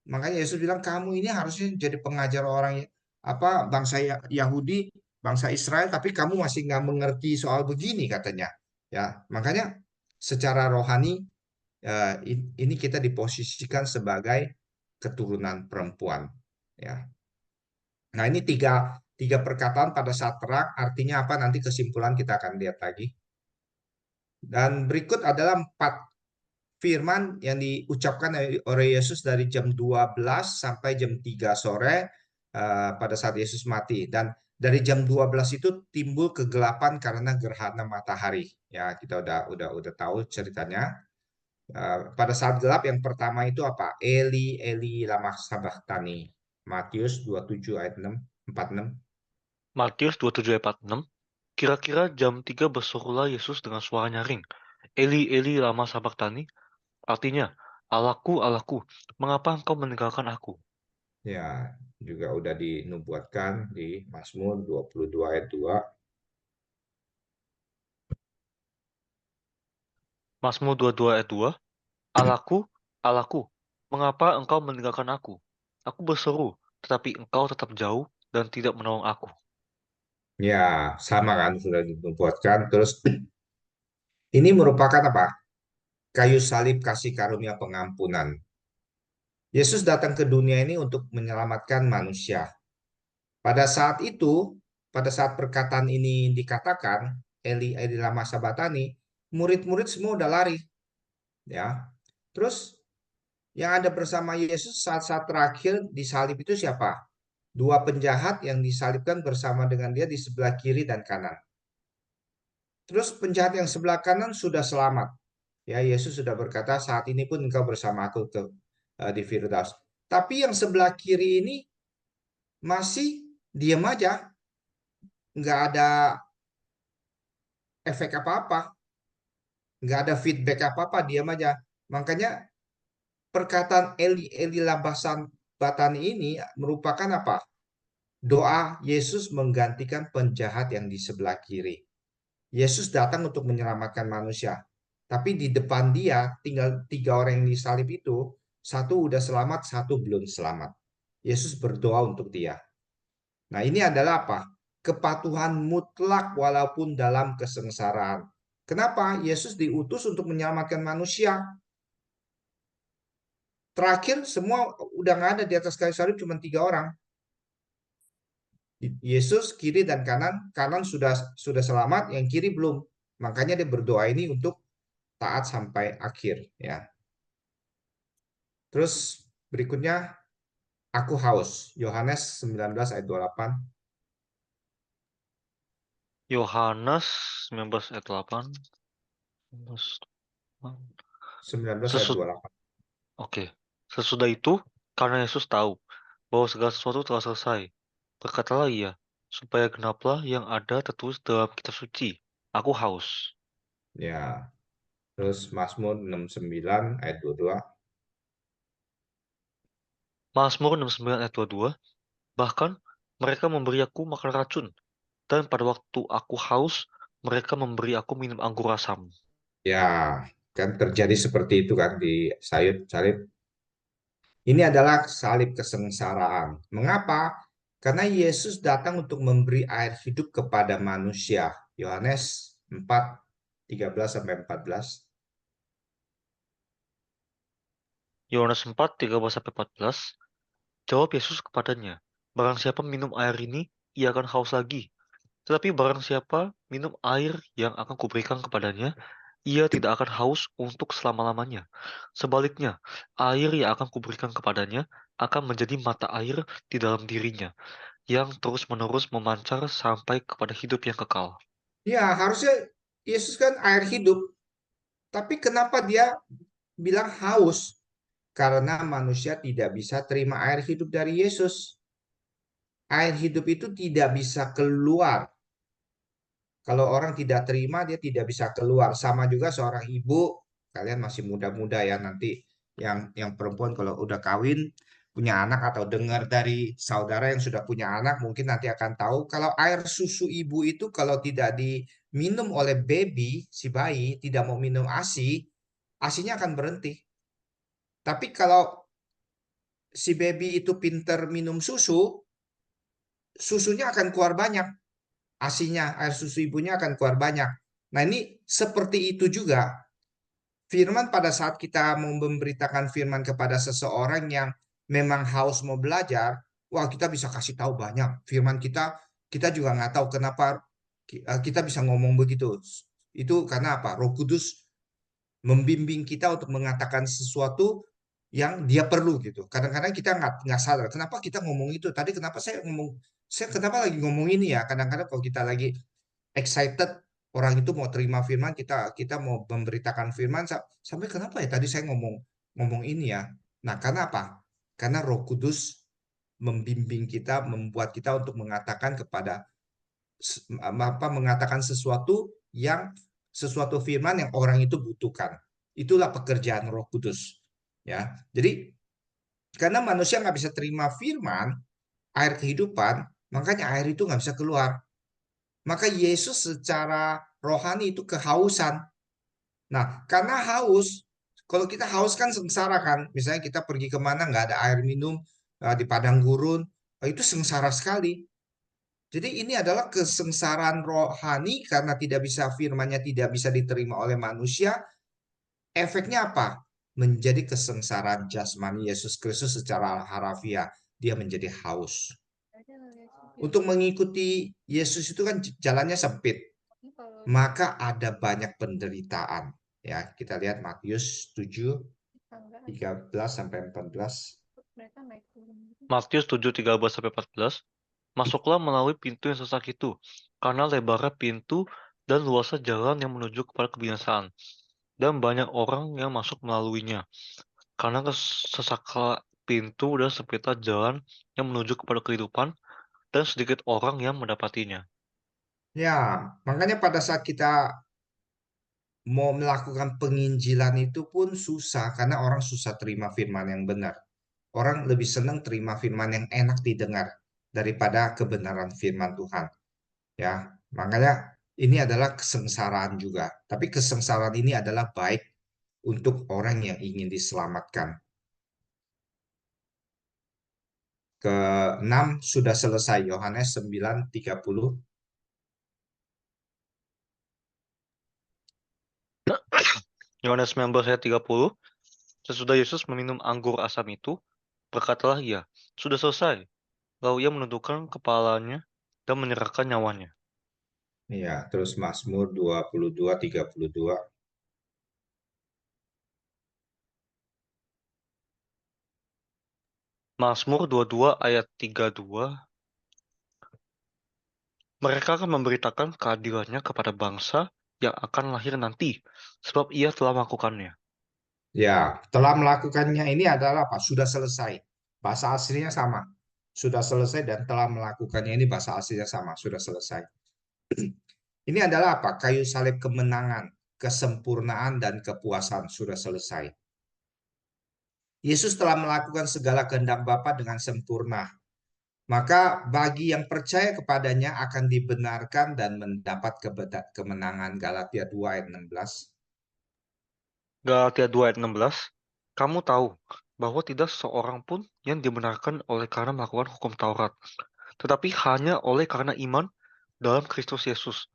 Makanya Yesus bilang, kamu ini harusnya jadi pengajar orang apa bangsa Yahudi, bangsa Israel, tapi kamu masih nggak mengerti soal begini katanya. Ya, makanya secara rohani ini kita diposisikan sebagai keturunan perempuan. Ya, nah, ini tiga perkataan pada saat terang, artinya apa? Nanti kesimpulan kita akan lihat lagi. Dan berikut adalah 4 firman yang diucapkan oleh Yesus dari jam 12 sampai jam 3 sore pada saat Yesus mati. Dan dari jam 12 itu timbul kegelapan karena gerhana matahari. Ya, kita udah tahu ceritanya. Pada saat gelap yang pertama itu apa? Eli, Eli, lama sabachthani. Matius 27 ayat 6, 46. Matius 27:46. Kira-kira jam 3 berserulah Yesus dengan suara nyaring, Eli, Eli, lama sabachthani, artinya, Allahku, Allahku, mengapa engkau meninggalkan aku? Ya, juga udah dinubuatkan di Mazmur 22 ayat 2. Mazmur 22 ayat 2. Allahku, Allahku, mengapa engkau meninggalkan aku? Aku berseru, tetapi engkau tetap jauh dan tidak menolong aku. Ya, sama kan sudah dinubuatkan. Terus ini merupakan apa? Kayu salib kasih karunia pengampunan. Yesus datang ke dunia ini untuk menyelamatkan manusia. Pada saat itu, pada saat perkataan ini dikatakan, Eli Eli lama sabatani, murid-murid semua udah lari, ya. Terus yang ada bersama Yesus saat-saat terakhir disalib itu siapa? Dua penjahat yang disalibkan bersama dengan dia di sebelah kiri dan kanan. Terus penjahat yang sebelah kanan sudah selamat. Ya, Yesus sudah berkata, saat ini pun engkau bersama aku di Firdaus. Tapi yang sebelah kiri ini masih diam aja, nggak ada efek apa-apa, nggak ada feedback apa-apa, diam aja. Makanya perkataan Eli Eli labasan batani ini merupakan apa? Doa Yesus menggantikan penjahat yang di sebelah kiri. Yesus datang untuk menyelamatkan manusia. Tapi di depan dia tinggal 3 orang yang disalib itu, satu udah selamat, satu belum selamat. Yesus berdoa untuk dia. Nah, ini adalah apa? Kepatuhan mutlak walaupun dalam kesengsaraan. Kenapa? Yesus diutus untuk menyelamatkan manusia. Terakhir semua udah nggak ada di atas kayu salib, cuma 3 orang. Yesus kiri dan kanan, kanan sudah selamat, yang kiri belum. Makanya dia berdoa ini untuk taat sampai akhir, ya. Terus berikutnya, aku haus. Yohanes 19 ayat 28. Yohanes 19 ayat 8. 19 ayat Sesud 28. Oke. Sesudah itu, karena Yesus tahu bahwa segala sesuatu telah selesai, berkatalah ia, supaya genaplah yang ada tertulis dalam kitab suci. Aku haus. Ya. Terus Mazmur 69 ayat 22. Mazmur 69 ayat 22. Bahkan mereka memberi aku makan racun, dan pada waktu aku haus, mereka memberi aku minum anggur asam. Ya, kan terjadi seperti itu kan di salib. Ini adalah salib kesengsaraan. Mengapa? Karena Yesus datang untuk memberi air hidup kepada manusia. Yohanes 4, 13-14. Yohanes 4, 13-14. Jawab Yesus kepadanya, barang siapa minum air ini, ia akan haus lagi. Tetapi barang siapa minum air yang akan kuberikan kepadanya, ia tidak akan haus untuk selama-lamanya. Sebaliknya, air yang akan kuberikan kepadanya akan menjadi mata air di dalam dirinya, yang terus-menerus memancar sampai kepada hidup yang kekal. Ya, harusnya Yesus kan air hidup. Tapi kenapa dia bilang haus? Karena manusia tidak bisa terima air hidup dari Yesus. Air hidup itu tidak bisa keluar. Kalau orang tidak terima, dia tidak bisa keluar. Sama juga seorang ibu, kalian masih muda-muda ya, nanti yang perempuan kalau udah kawin, punya anak atau dengar dari saudara yang sudah punya anak, mungkin nanti akan tahu kalau air susu ibu itu kalau tidak diminum oleh baby, si bayi, tidak mau minum ASI, ASINya akan berhenti. Tapi kalau si baby itu pinter minum susu, susunya akan keluar banyak. ASINya, air susu ibunya akan keluar banyak. Nah, ini seperti itu juga. Firman pada saat kita mau memberitakan firman kepada seseorang yang memang haus mau belajar, wah kita bisa kasih tahu banyak. Firman kita juga nggak tahu kenapa kita bisa ngomong begitu. Itu karena apa? Roh Kudus membimbing kita untuk mengatakan sesuatu yang dia perlu gitu. Kadang-kadang kita nggak sadar kenapa kita ngomong itu. Tadi kenapa saya kenapa lagi ngomong ini ya? Kadang-kadang kalau kita lagi excited, orang itu mau terima firman, kita mau memberitakan firman sampai kenapa ya tadi saya ngomong ngomong ini ya. Nah, karena apa? Karena Roh Kudus membimbing kita, membuat kita untuk mengatakan mengatakan sesuatu firman yang orang itu butuhkan. Itulah pekerjaan Roh Kudus. Ya, jadi karena manusia nggak bisa terima firman, air kehidupan, makanya air itu nggak bisa keluar. Maka Yesus secara rohani itu kehausan. Nah, karena haus, kalau kita haus kan sengsara kan. Misalnya kita pergi kemana nggak ada air minum di padang gurun, itu sengsara sekali. Jadi ini adalah kesengsaraan rohani karena tidak bisa firmannya tidak bisa diterima oleh manusia. Efeknya apa? Menjadi kesengsaraan jasmani Yesus Kristus secara harafiah. Dia menjadi haus. Untuk mengikuti Yesus itu kan jalannya sempit, maka ada banyak penderitaan. Ya, kita lihat Matius 7, 13 sampai 14. Matius 7, 13-14. Masuklah melalui pintu yang sesak itu, karena lebarnya pintu dan luasnya jalan yang menuju kepada kebinasaan, dan banyak orang yang masuk melaluinya. Karena sesaklah pintu dan sempitlah jalan yang menuju kepada kehidupan, dan sedikit orang yang mendapatinya. Ya, makanya pada saat kita mau melakukan penginjilan itu pun susah karena orang susah terima firman yang benar. Orang lebih senang terima firman yang enak didengar daripada kebenaran firman Tuhan. Ya, makanya ini adalah kesengsaraan juga. Tapi kesengsaraan ini adalah baik untuk orang yang ingin diselamatkan. Ke-6 sudah selesai, Yohanes 9:30. Yohanes 19 ayat 30. Sesudah Yesus meminum anggur asam itu, berkatalah ia, sudah selesai. Lalu ia menundukkan kepalanya dan menyerahkan nyawanya. Ya, terus Mazmur 22:32. Mazmur 22 ayat 32. Mereka akan memberitakan keadilannya kepada bangsa yang akan lahir nanti, sebab ia telah melakukannya. Ya, telah melakukannya ini adalah apa? Sudah selesai. Bahasa aslinya sama. Sudah selesai dan telah melakukannya ini bahasa aslinya sama. Sudah selesai. Ini adalah apa? Kayu salib kemenangan, kesempurnaan, dan kepuasan sudah selesai. Yesus telah melakukan segala kehendak Bapa dengan sempurna. Maka bagi yang percaya kepadanya akan dibenarkan dan mendapat kemenangan. Galatia 2 ayat 16. Galatia 2 ayat 16. Kamu tahu bahwa tidak seorang pun yang dibenarkan oleh karena melakukan hukum Taurat, tetapi hanya oleh karena iman dalam Kristus Yesus.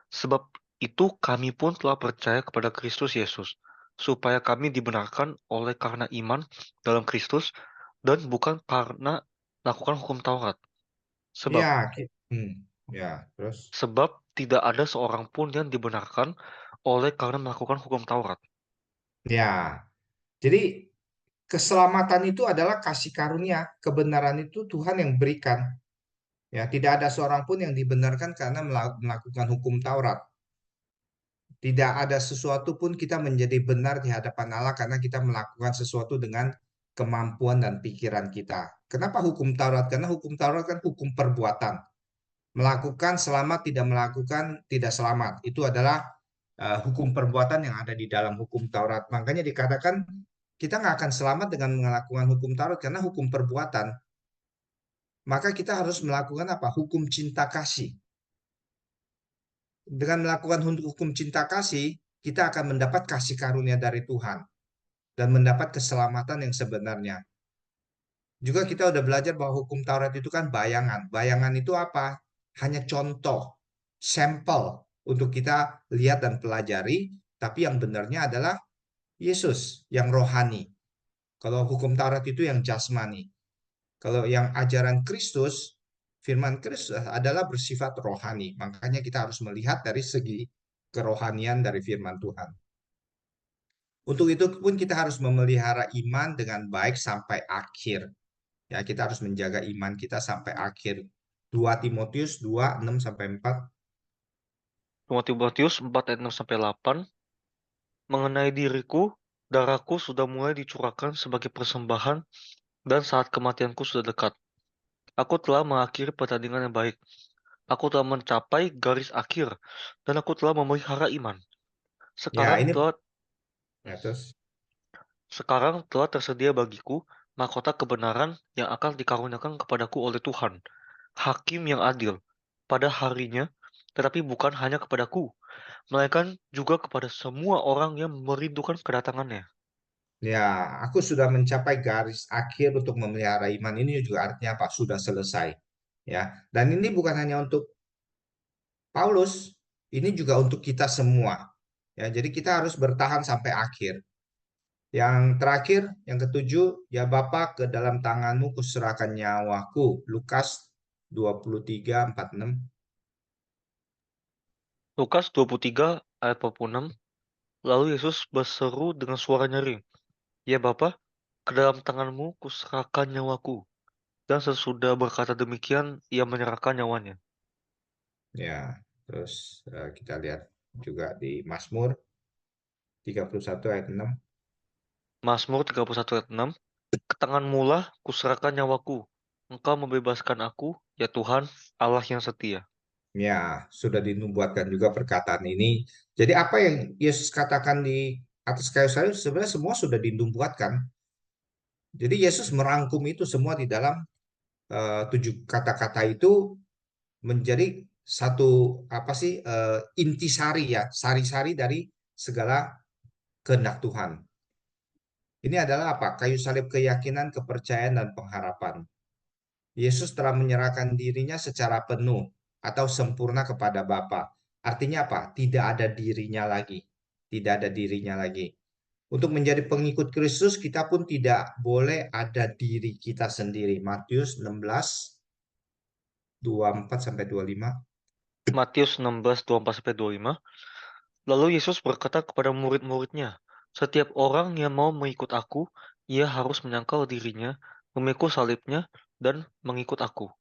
Sebab itu kami pun telah percaya kepada Kristus Yesus, supaya kami dibenarkan oleh karena iman dalam Kristus dan bukan karena melakukan hukum Taurat. Sebab Ya, ya, terus. sebab tidak ada seorang pun yang dibenarkan oleh karena melakukan hukum Taurat. Ya, jadi keselamatan itu adalah kasih karunia, kebenaran itu Tuhan yang berikan. Ya, tidak ada seorang pun yang dibenarkan karena melakukan hukum Taurat. Tidak ada sesuatu pun kita menjadi benar di hadapan Allah karena kita melakukan sesuatu dengan kemampuan dan pikiran kita. Kenapa hukum Taurat? Karena hukum Taurat kan hukum perbuatan. Melakukan selamat, tidak melakukan tidak selamat. Itu adalah hukum perbuatan yang ada di dalam hukum Taurat. Makanya dikatakan kita nggak akan selamat dengan melakukan hukum Taurat karena hukum perbuatan. Maka kita harus melakukan apa? Hukum cinta kasih. Dengan melakukan hukum cinta kasih, kita akan mendapat kasih karunia dari Tuhan dan mendapat keselamatan yang sebenarnya. Juga kita udah belajar bahwa hukum Taurat itu kan bayangan. Bayangan itu apa? Hanya contoh, sampel untuk kita lihat dan pelajari, tapi yang benarnya adalah Yesus yang rohani. Kalau hukum Taurat itu yang jasmani. Kalau yang ajaran Kristus, firman Kristus adalah bersifat rohani. Makanya kita harus melihat dari segi kerohanian dari firman Tuhan. Untuk itu pun kita harus memelihara iman dengan baik sampai akhir. Ya, kita harus menjaga iman kita sampai akhir. 2 Timotius 2, 6 sampai 4. 2 Timotius 4 ayat 6-8. Mengenai diriku, darahku sudah mulai dicurahkan sebagai persembahan dan saat kematianku sudah dekat. Aku telah mengakhiri pertandingan yang baik. Aku telah mencapai garis akhir dan aku telah memelihara iman. Ya, Sekarang ini telah ya, terus. Sekarang telah tersedia bagiku mahkota kebenaran yang akan dikaruniakan kepadaku oleh Tuhan, Hakim yang adil, pada harinya, tetapi bukan hanya kepadaku, melainkan juga kepada semua orang yang merindukan kedatangannya. Ya, aku sudah mencapai garis akhir untuk memelihara iman. Ini juga artinya apa? Sudah selesai. Ya, dan ini bukan hanya untuk Paulus, ini juga untuk kita semua. Ya, jadi kita harus bertahan sampai akhir. Yang terakhir, yang ketujuh, ya Bapa, ke dalam tanganmu kuserahkan nyawaku. Lukas 23:46. Lukas 23 ayat 46. Lalu Yesus berseru dengan suara nyaring, "Ya Bapa, ke dalam tanganmu kuserahkan nyawaku." Dan sesudah berkata demikian, ia menyerahkan nyawanya. Ya, terus kita lihat juga di Mazmur 31 ayat 6. Mazmur 31 ayat 6. Ke tanganmu lah kuserahkan nyawaku. Engkau membebaskan aku, ya Tuhan, Allah yang setia. Ya, sudah dinubuatkan juga perkataan ini. Jadi apa yang Yesus katakan di atas kayu salib sebenarnya semua sudah dinubuatkan. Jadi Yesus merangkum itu semua di dalam 7 kata-kata itu menjadi satu apa sih intisari ya, sari-sari dari segala kehendak Tuhan. Ini adalah apa? Kayu salib keyakinan, kepercayaan dan pengharapan. Yesus telah menyerahkan dirinya secara penuh atau sempurna kepada Bapa. Artinya apa? Tidak ada dirinya lagi. Tidak ada dirinya lagi. Untuk menjadi pengikut Kristus, kita pun tidak boleh ada diri kita sendiri. Matius 16, 24-25. Matius 16, 24-25. Lalu Yesus berkata kepada murid-muridnya, "Setiap orang yang mau mengikut aku, ia harus menyangkal dirinya, memikul salibnya, dan mengikut aku.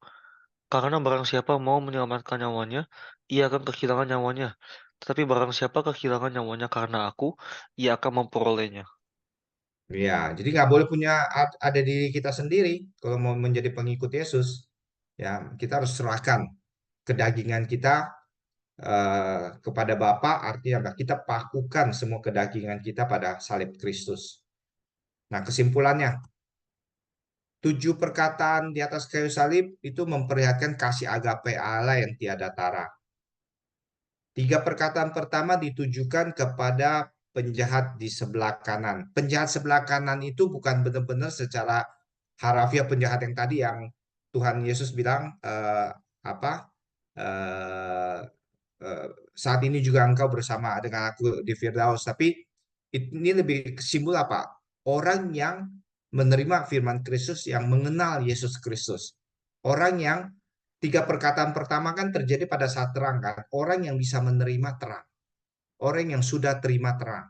Karena barang siapa mau menyelamatkan nyawanya, ia akan kehilangan nyawanya. Tetapi barang siapa kehilangan nyawanya karena aku, ia akan memperolehnya." Ya, jadi nggak boleh punya ada diri kita sendiri kalau mau menjadi pengikut Yesus. Ya, kita harus serahkan kedagingan kita kepada Bapa, artinya apa? Kita pakukan semua kedagingan kita pada salib Kristus. Nah, kesimpulannya, 7 perkataan di atas kayu salib itu memperlihatkan kasih agape Allah yang tiada tara. 3 perkataan pertama ditujukan kepada penjahat di sebelah kanan. Penjahat sebelah kanan itu bukan benar-benar secara harafiah penjahat yang tadi yang Tuhan Yesus bilang apa? Eh, Saat ini juga engkau bersama dengan aku di Firdaus. Tapi ini lebih simbol apa? Orang yang menerima firman Kristus, yang mengenal Yesus Kristus. Orang yang 3 perkataan pertama kan terjadi pada saat terang kan. Orang yang bisa menerima terang. Orang yang sudah terima terang.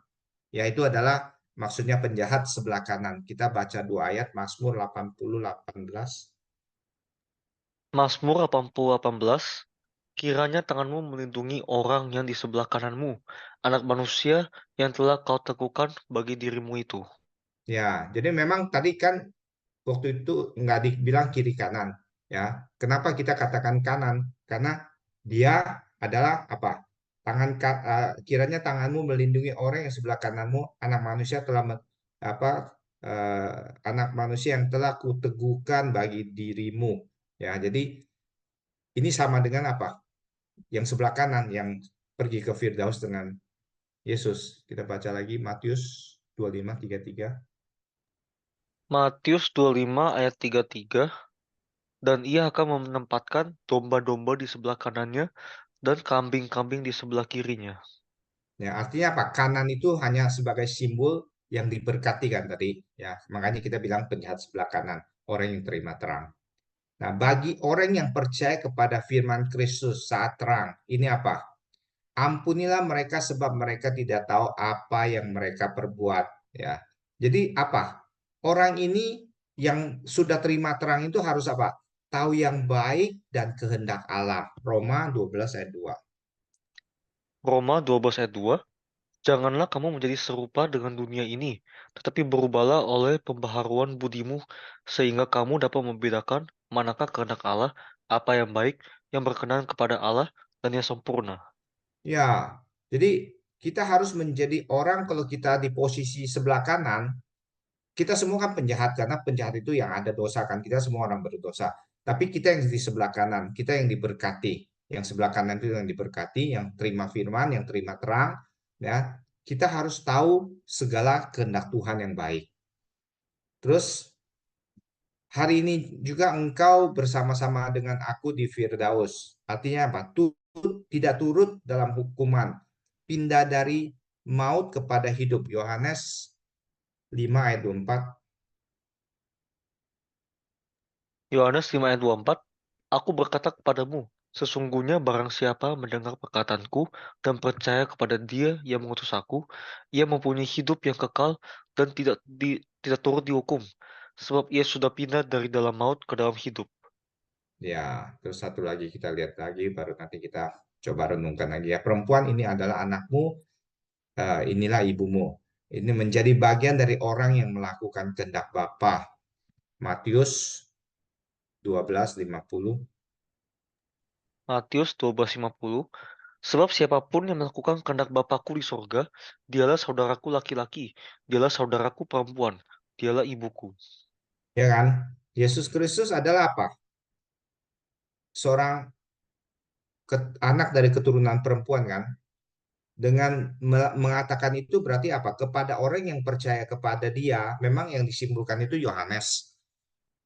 Yaitu adalah maksudnya penjahat sebelah kanan. Kita baca 2 ayat Mazmur 80:18. Mazmur 80:18. Kiranya tanganmu melindungi orang yang di sebelah kananmu, anak manusia yang telah kau teguhkan bagi dirimu itu. Ya, jadi memang tadi kan waktu itu nggak dibilang kiri kanan, ya. Kenapa kita katakan kanan? Karena dia adalah apa? Kiranya tanganmu melindungi orang yang sebelah kananmu, anak manusia telah apa? Anak manusia yang telah kuteguhkan bagi dirimu. Ya, jadi ini sama dengan apa? Yang sebelah kanan yang pergi ke Firdaus dengan Yesus. Kita baca lagi Matius 25:33. Matius 25 ayat 33. Dan ia akan menempatkan domba-domba di sebelah kanannya dan kambing-kambing di sebelah kirinya. Ya, artinya apa? Kanan itu hanya sebagai simbol yang diberkati kan tadi. Ya, makanya kita bilang penjahat sebelah kanan, orang yang terima terang. Nah, bagi orang yang percaya kepada firman Kristus saat terang, ini apa? Ampunilah mereka sebab mereka tidak tahu apa yang mereka perbuat. Ya, jadi apa? Orang ini yang sudah terima terang itu harus apa? Tahu yang baik dan kehendak Allah. Roma 12 ayat 2. Roma 12 ayat 2. Janganlah kamu menjadi serupa dengan dunia ini, tetapi berubahlah oleh pembaharuan budimu, sehingga kamu dapat membedakan manakah kehendak Allah, apa yang baik, yang berkenan kepada Allah, dan yang sempurna. Ya, jadi kita harus menjadi orang kalau kita di posisi sebelah kanan, kita semua kan penjahat karena penjahat itu yang ada dosa kan, kita semua orang berdosa. Tapi kita yang di sebelah kanan, kita yang diberkati, yang sebelah kanan itu yang diberkati, yang terima firman, yang terima terang, ya. Kita harus tahu segala kehendak Tuhan yang baik. Terus hari ini juga engkau bersama-sama dengan aku di Firdaus. Artinya apa? Tidak turut dalam hukuman. Pindah dari maut kepada hidup. Yohanes 5 ayat 24. Yohanes 5 ayat 24. Aku berkata kepadamu, sesungguhnya barang siapa mendengar perkataanku dan percaya kepada Dia yang mengutus aku, ia mempunyai hidup yang kekal dan tidak turut dihukum, sebab ia sudah pindah dari dalam maut ke dalam hidup. Ya, terus satu lagi kita lihat lagi, baru nanti kita coba renungkan lagi ya. Perempuan ini adalah anakmu, inilah ibumu. Ini menjadi bagian dari orang yang melakukan kehendak Bapa. Matius 12:50. Matius 12:50. Sebab siapapun yang melakukan kehendak Bapakku di sorga, dialah saudaraku laki-laki, dialah saudaraku perempuan, dialah ibuku. Ya kan? Yesus Kristus adalah apa? Seorang anak dari keturunan perempuan kan? Dengan mengatakan itu berarti apa? Kepada orang yang percaya kepada dia, memang yang disimpulkan itu Yohanes.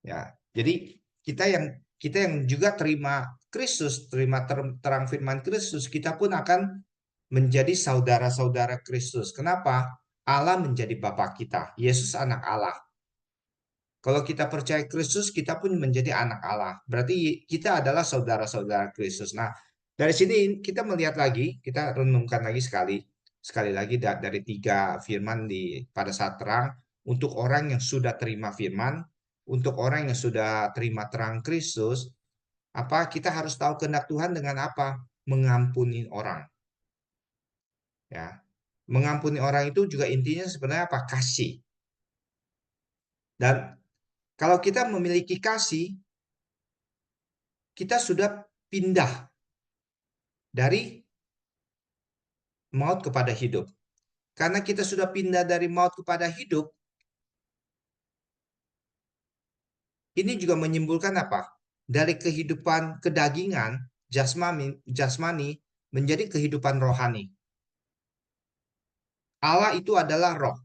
Ya, jadi kita yang juga terima Kristus, terima terang firman Kristus, kita pun akan menjadi saudara-saudara Kristus. Kenapa? Allah menjadi Bapa kita, Yesus anak Allah. Kalau kita percaya Kristus, kita pun menjadi anak Allah. Berarti kita adalah saudara-saudara Kristus. Nah, dari sini kita melihat lagi, kita renungkan lagi sekali lagi dari 3 firman pada saat terang, untuk orang yang sudah terima firman, untuk orang yang sudah terima terang Kristus, apa kita harus tahu kehendak Tuhan dengan apa? Mengampuni orang. Ya, mengampuni orang itu juga intinya sebenarnya apa? Kasih. Dan kalau kita memiliki kasih, kita sudah pindah dari maut kepada hidup. Karena kita sudah pindah dari maut kepada hidup, ini juga menyimpulkan apa? Dari kehidupan kedagingan, jasmani menjadi kehidupan rohani. Allah itu adalah roh.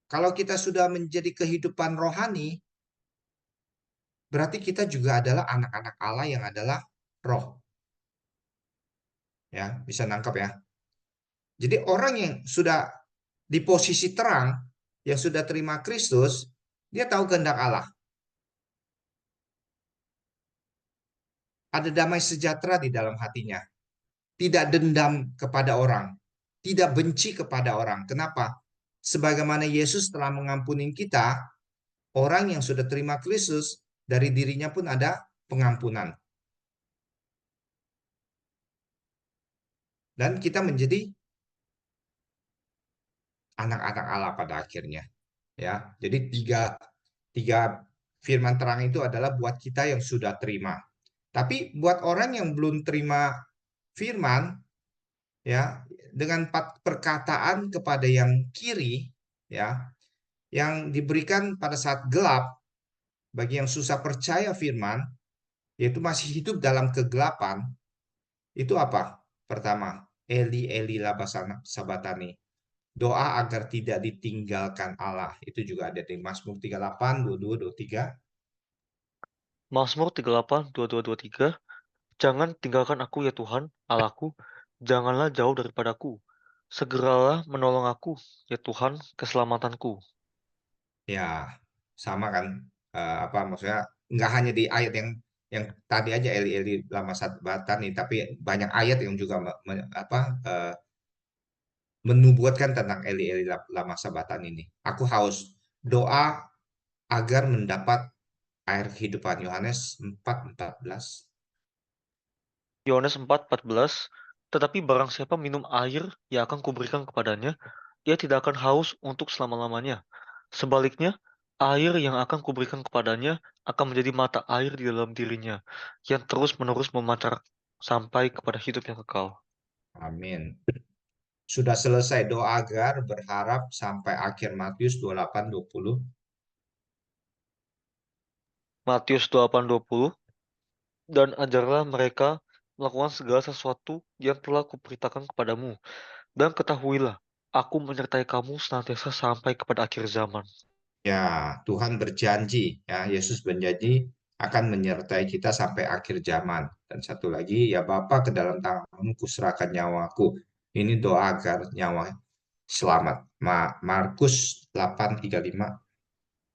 Kalau kita sudah menjadi kehidupan rohani, berarti kita juga adalah anak-anak Allah yang adalah roh. Ya, bisa nangkap ya. Jadi orang yang sudah di posisi terang, yang sudah terima Kristus, dia tahu kehendak Allah. Ada damai sejahtera di dalam hatinya. Tidak dendam kepada orang. Tidak benci kepada orang. Kenapa? Sebagaimana Yesus telah mengampuni kita, orang yang sudah terima Kristus, dari dirinya pun ada pengampunan. Dan kita menjadi anak-anak Allah pada akhirnya. Ya, jadi tiga firman terang itu adalah buat kita yang sudah terima. Tapi buat orang yang belum terima firman, ya, dengan perkataan kepada yang kiri, ya, yang diberikan pada saat gelap, bagi yang susah percaya firman, yaitu masih hidup dalam kegelapan, itu apa? Pertama, Eli Eli lama sabatani. Doa agar tidak ditinggalkan Allah. Itu juga ada di Mazmur 38, 22, 23. Mazmur 38, 22, 23. Jangan tinggalkan aku ya Tuhan, Allahku, janganlah jauh daripadaku. Segeralah menolong aku, ya Tuhan, keselamatanku. Ya, sama kan? Apa maksudnya? Nggak hanya di ayat yang tadi aja Eli Eli lama sabatani, tapi banyak ayat yang juga menubuatkan tentang Eli Eli lama sabatan ini. Aku haus, doa agar mendapat air kehidupan. Yohanes 4:14. Yohanes 4:14. Tetapi barang siapa minum air yang akan kuberikan kepadanya, ia tidak akan haus untuk selama-lamanya. Sebaliknya, air yang akan kuberikan kepadanya akan menjadi mata air di dalam dirinya, yang terus-menerus memancar sampai kepada hidup yang kekal. Amin. Sudah selesai doa agar berharap sampai akhir Matius 28:20. Matius 8:20. Dan ajarlah mereka melakukan segala sesuatu yang telah kuperintahkan kepadamu. Dan ketahuilah, aku menyertai kamu senantiasa sampai kepada akhir zaman. Ya, Tuhan berjanji, ya, Yesus berjanji akan menyertai kita sampai akhir zaman. Dan satu lagi, ya Bapa, ke dalam tanganmu kuserahkan nyawaku. Ini doa agar nyawa selamat. Markus 8:35.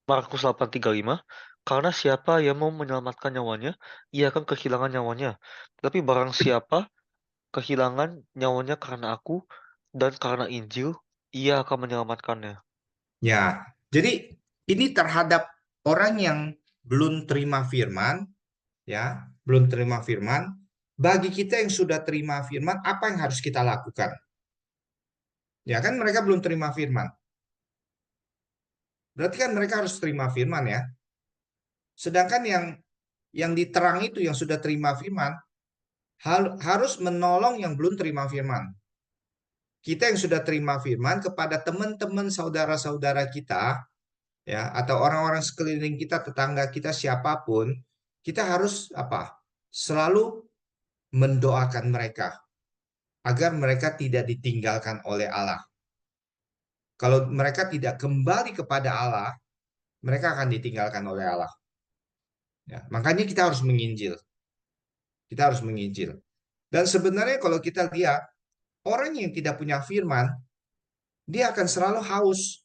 Markus 8:35. Karena siapa yang mau menyelamatkan nyawanya, ia akan kehilangan nyawanya. Tapi barang siapa kehilangan nyawanya karena aku dan karena Injil, ia akan menyelamatkannya. Ya, jadi ini terhadap orang yang belum terima firman, ya, belum terima firman. Bagi kita yang sudah terima firman, apa yang harus kita lakukan? Ya kan mereka belum terima firman. Berarti kan mereka harus terima firman ya. Sedangkan yang diterang itu yang sudah terima firman harus menolong yang belum terima firman. Kita yang sudah terima firman kepada teman-teman saudara-saudara kita ya atau orang-orang sekeliling kita, tetangga kita siapapun, kita harus apa? Selalu mendoakan mereka agar mereka tidak ditinggalkan oleh Allah. Kalau mereka tidak kembali kepada Allah, mereka akan ditinggalkan oleh Allah. Ya, makanya kita harus menginjil. Kita harus menginjil. Dan sebenarnya kalau kita lihat orang yang tidak punya firman, dia akan selalu haus.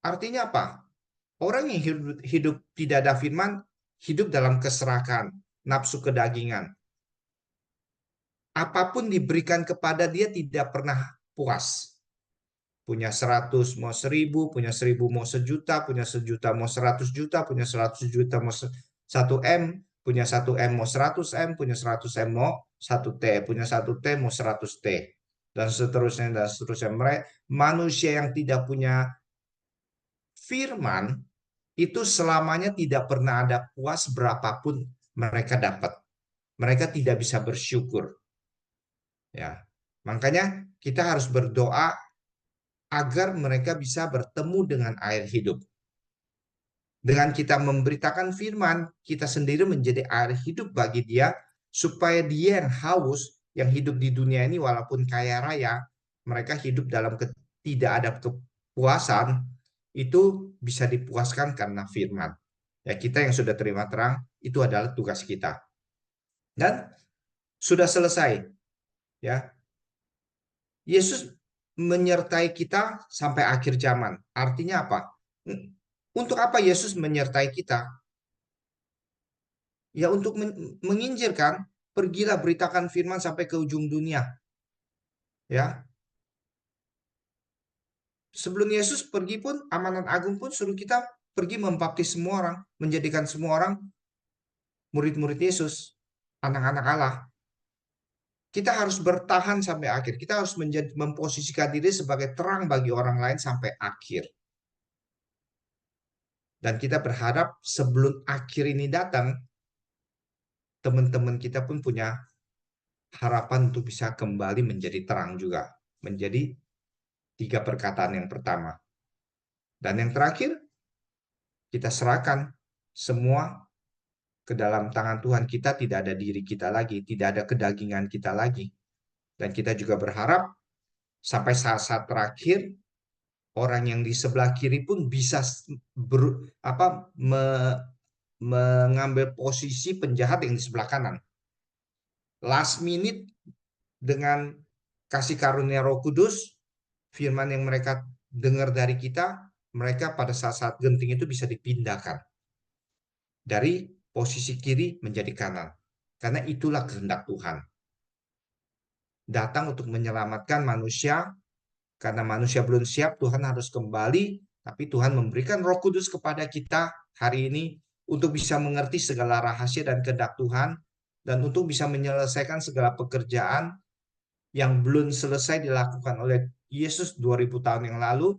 Artinya apa? Orang yang hidup tidak ada firman, hidup dalam keserakan, nafsu kedagingan. Apapun diberikan kepada dia tidak pernah puas. Punya 100 mau 1000, punya 1000 mau sejuta, punya sejuta mau 100 juta, punya 100 juta mau 1 M, punya 1 M mau 100 M, punya 100 M mau 1 T, punya 1 T mau 100 T. Dan seterusnya, dan seterusnya. Manusia yang tidak punya firman, itu selamanya tidak pernah ada puas berapapun mereka dapat. Mereka tidak bisa bersyukur. Ya, makanya kita harus berdoa agar mereka bisa bertemu dengan air hidup. Dengan kita memberitakan firman, kita sendiri menjadi air hidup bagi dia, supaya dia yang haus, yang hidup di dunia ini walaupun kaya raya, mereka hidup dalam tidak ada kepuasan, itu bisa dipuaskan karena firman. Ya, kita yang sudah terima terang, itu adalah tugas kita. Dan sudah selesai. Ya, Yesus menyertai kita sampai akhir zaman. Artinya apa? Untuk apa Yesus menyertai kita? Ya untuk menginjilkan, pergilah beritakan firman sampai ke ujung dunia. Ya, sebelum Yesus pergi pun, amanat agung pun suruh kita pergi membaptis semua orang, menjadikan semua orang murid-murid Yesus, anak-anak Allah. Kita harus bertahan sampai akhir. Kita harus memposisikan diri sebagai terang bagi orang lain sampai akhir. Dan kita berharap sebelum akhir ini datang, teman-teman kita pun punya harapan untuk bisa kembali menjadi terang juga. Menjadi 3 perkataan yang pertama. Dan yang terakhir, kita serahkan semua ke dalam tangan Tuhan. Kita tidak ada diri kita lagi, tidak ada kedagingan kita lagi. Dan kita juga berharap sampai saat-saat terakhir, orang yang di sebelah kiri pun bisa mengambil posisi penjahat yang di sebelah kanan. Last minute dengan kasih karunia Roh Kudus, firman yang mereka dengar dari kita, mereka pada saat-saat genting itu bisa dipindahkan dari posisi kiri menjadi kanan. Karena itulah kehendak Tuhan. Datang untuk menyelamatkan manusia, karena manusia belum siap, Tuhan harus kembali, tapi Tuhan memberikan Roh Kudus kepada kita hari ini untuk bisa mengerti segala rahasia dan kehendak Tuhan, dan untuk bisa menyelesaikan segala pekerjaan yang belum selesai dilakukan oleh Yesus 2000 tahun yang lalu,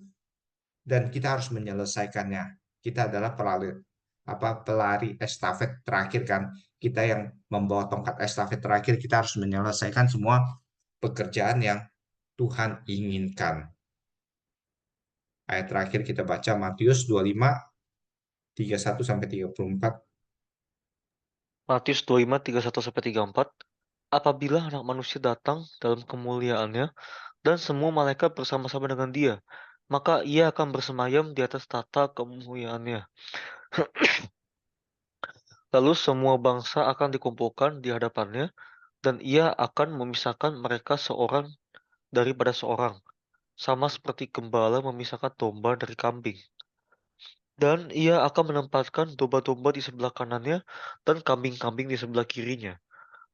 dan kita harus menyelesaikannya. Kita adalah pelari estafet terakhir kan. Kita yang membawa tongkat estafet terakhir, kita harus menyelesaikan semua pekerjaan yang Tuhan inginkan. Ayat terakhir kita baca Matius 25 31 sampai 34. Matius 25, 31-34. Apabila anak manusia datang dalam kemuliaannya dan semua malaikat bersama-sama dengan dia, maka ia akan bersemayam di atas tata kemuliaannya. Lalu semua bangsa akan dikumpulkan di hadapannya, dan ia akan memisahkan mereka seorang daripada seorang, sama seperti gembala memisahkan domba dari kambing. Dan ia akan menempatkan domba-domba di sebelah kanannya dan kambing-kambing di sebelah kirinya.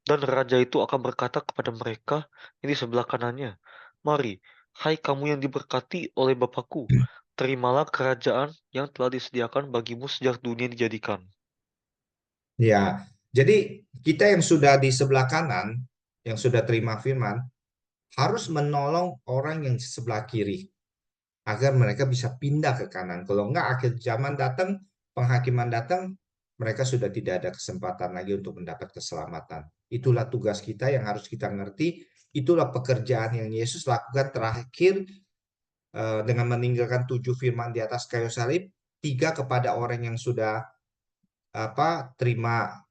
Dan raja itu akan berkata kepada mereka yang di sebelah kanannya, "Mari, hai kamu yang diberkati oleh Bapakku, terimalah kerajaan yang telah disediakan bagimu sejak dunia dijadikan." Ya, jadi kita yang sudah di sebelah kanan, yang sudah terima firman, harus menolong orang yang di sebelah kiri agar mereka bisa pindah ke kanan. Kalau enggak, akhir zaman datang, penghakiman datang, mereka sudah tidak ada kesempatan lagi untuk mendapat keselamatan. Itulah tugas kita yang harus kita ngerti. Itulah pekerjaan yang Yesus lakukan terakhir dengan meninggalkan 7 firman di atas kayu salib, 3 kepada orang yang sudah terima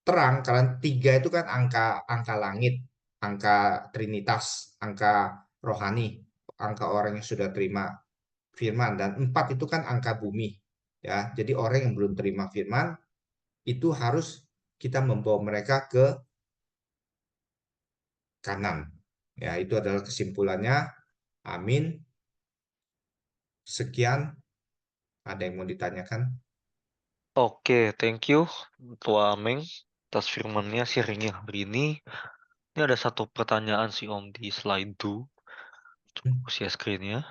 terang, karena 3 itu kan angka angka langit, angka Trinitas, angka rohani, angka orang yang sudah terima firman, dan 4 itu kan angka bumi. Ya, jadi orang yang belum terima firman itu harus kita membawa mereka ke kanan. Ya, itu adalah kesimpulannya. Amin. Sekian. Ada yang mau ditanyakan? Oke, thank you Tua Ameng atas firmannya sharingnya hari ini. Ini ada satu pertanyaan sih Om di slide 2. Coba aku share screen-nya.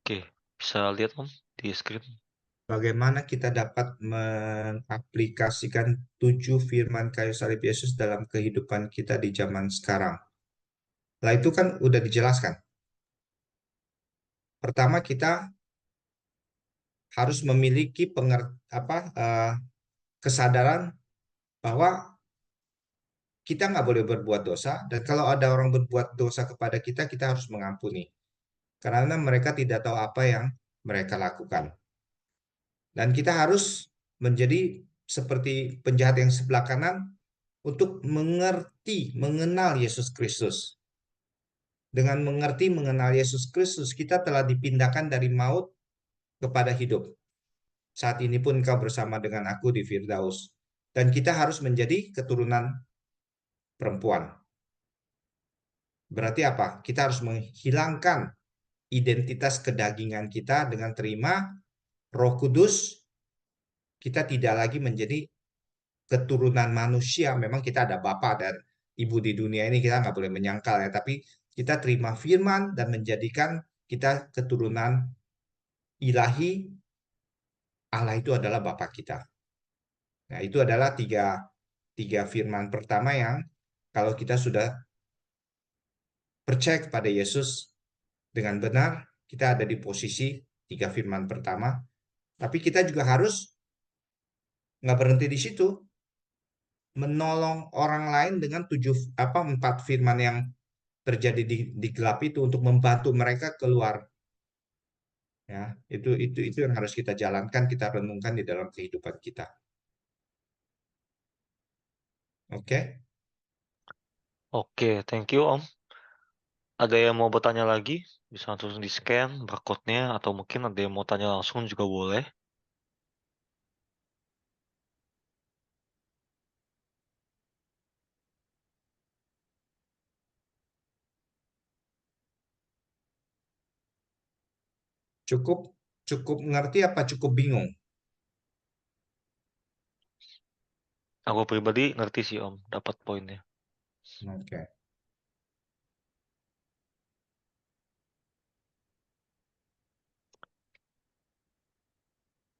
Oke, bisa lihat Om di screen. Bagaimana kita dapat mengaplikasikan 7 firman kayu salib Yesus dalam kehidupan kita di zaman sekarang? Nah, itu kan udah dijelaskan. Pertama, kita harus memiliki kesadaran bahwa kita nggak boleh berbuat dosa, dan kalau ada orang berbuat dosa kepada kita, kita harus mengampuni. Karena mereka tidak tahu apa yang mereka lakukan. Dan kita harus menjadi seperti penjahat yang sebelah kanan untuk mengerti, mengenal Yesus Kristus. Dengan mengerti, mengenal Yesus Kristus, kita telah dipindahkan dari maut kepada hidup. Saat ini pun kau bersama dengan aku di Firdaus. Dan kita harus menjadi keturunan perempuan. Berarti apa? Kita harus menghilangkan identitas kedagingan kita dengan terima Roh Kudus. Kita tidak lagi menjadi keturunan manusia. Memang kita ada Bapa dan Ibu di dunia ini, kita nggak boleh menyangkal ya. Tapi kita terima firman dan menjadikan kita keturunan ilahi. Allah itu adalah Bapa kita. Nah, itu adalah tiga firman pertama yang kalau kita sudah percaya kepada Yesus dengan benar, kita ada di posisi 3 firman pertama. Tapi kita juga harus nggak berhenti di situ, menolong orang lain dengan 4 firman yang terjadi di gelap itu untuk membantu mereka keluar. Ya, itu yang harus kita jalankan, kita renungkan di dalam kehidupan kita. Oke? Oke, thank you Om. Ada yang mau bertanya lagi? Bisa langsung di-scan barcode-nya atau mungkin ada yang mau tanya langsung juga boleh. Cukup ngerti apa cukup bingung? Aku pribadi ngerti sih Om, dapat poinnya. Oke.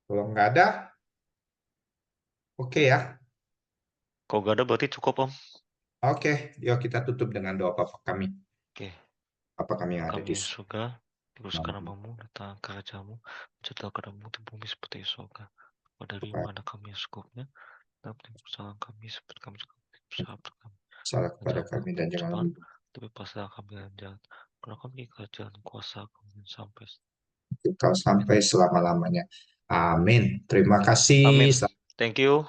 Kalau nggak ada, oke ya. Kalau gak ada berarti cukup Om. Oke, yuk kita tutup dengan doa Bapa kami. Oke, Bapa kami yang ada kami di di surga, dikuduskan surga. namamu, datang kerajaanmu, jadilah kehendakmu di bumi seperti di surga. Dari mana kami yang secukupnya, dan kesalahan kami seperti kami juga sahabat kami. Salah Dan kepada jangan kami kami dan jangan cobaan, membunuh tapi paslah kami yang jahat. Karena kami kerajaan kuasa kami sampai. kau sampai selama-lamanya. Amin. Terima Amin. kasih. Amin. Thank you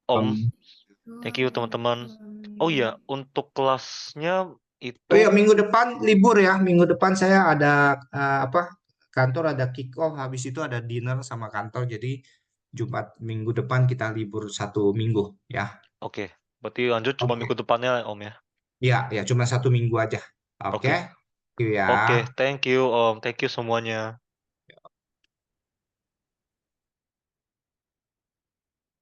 Om. Salam. Thank you teman-teman. Oh iya, untuk kelasnya Oh ya, itu minggu depan libur ya. Minggu depan saya ada kantor ada kick off. Habis itu ada dinner sama kantor. Jadi Jumat minggu depan kita libur 1 minggu ya. oke. Berarti lanjut cuma Oke. minggu depannya Om ya. Ya, ya cuma 1 minggu aja. Oke. Oke. ya. Oke, thank you Om, thank you semuanya.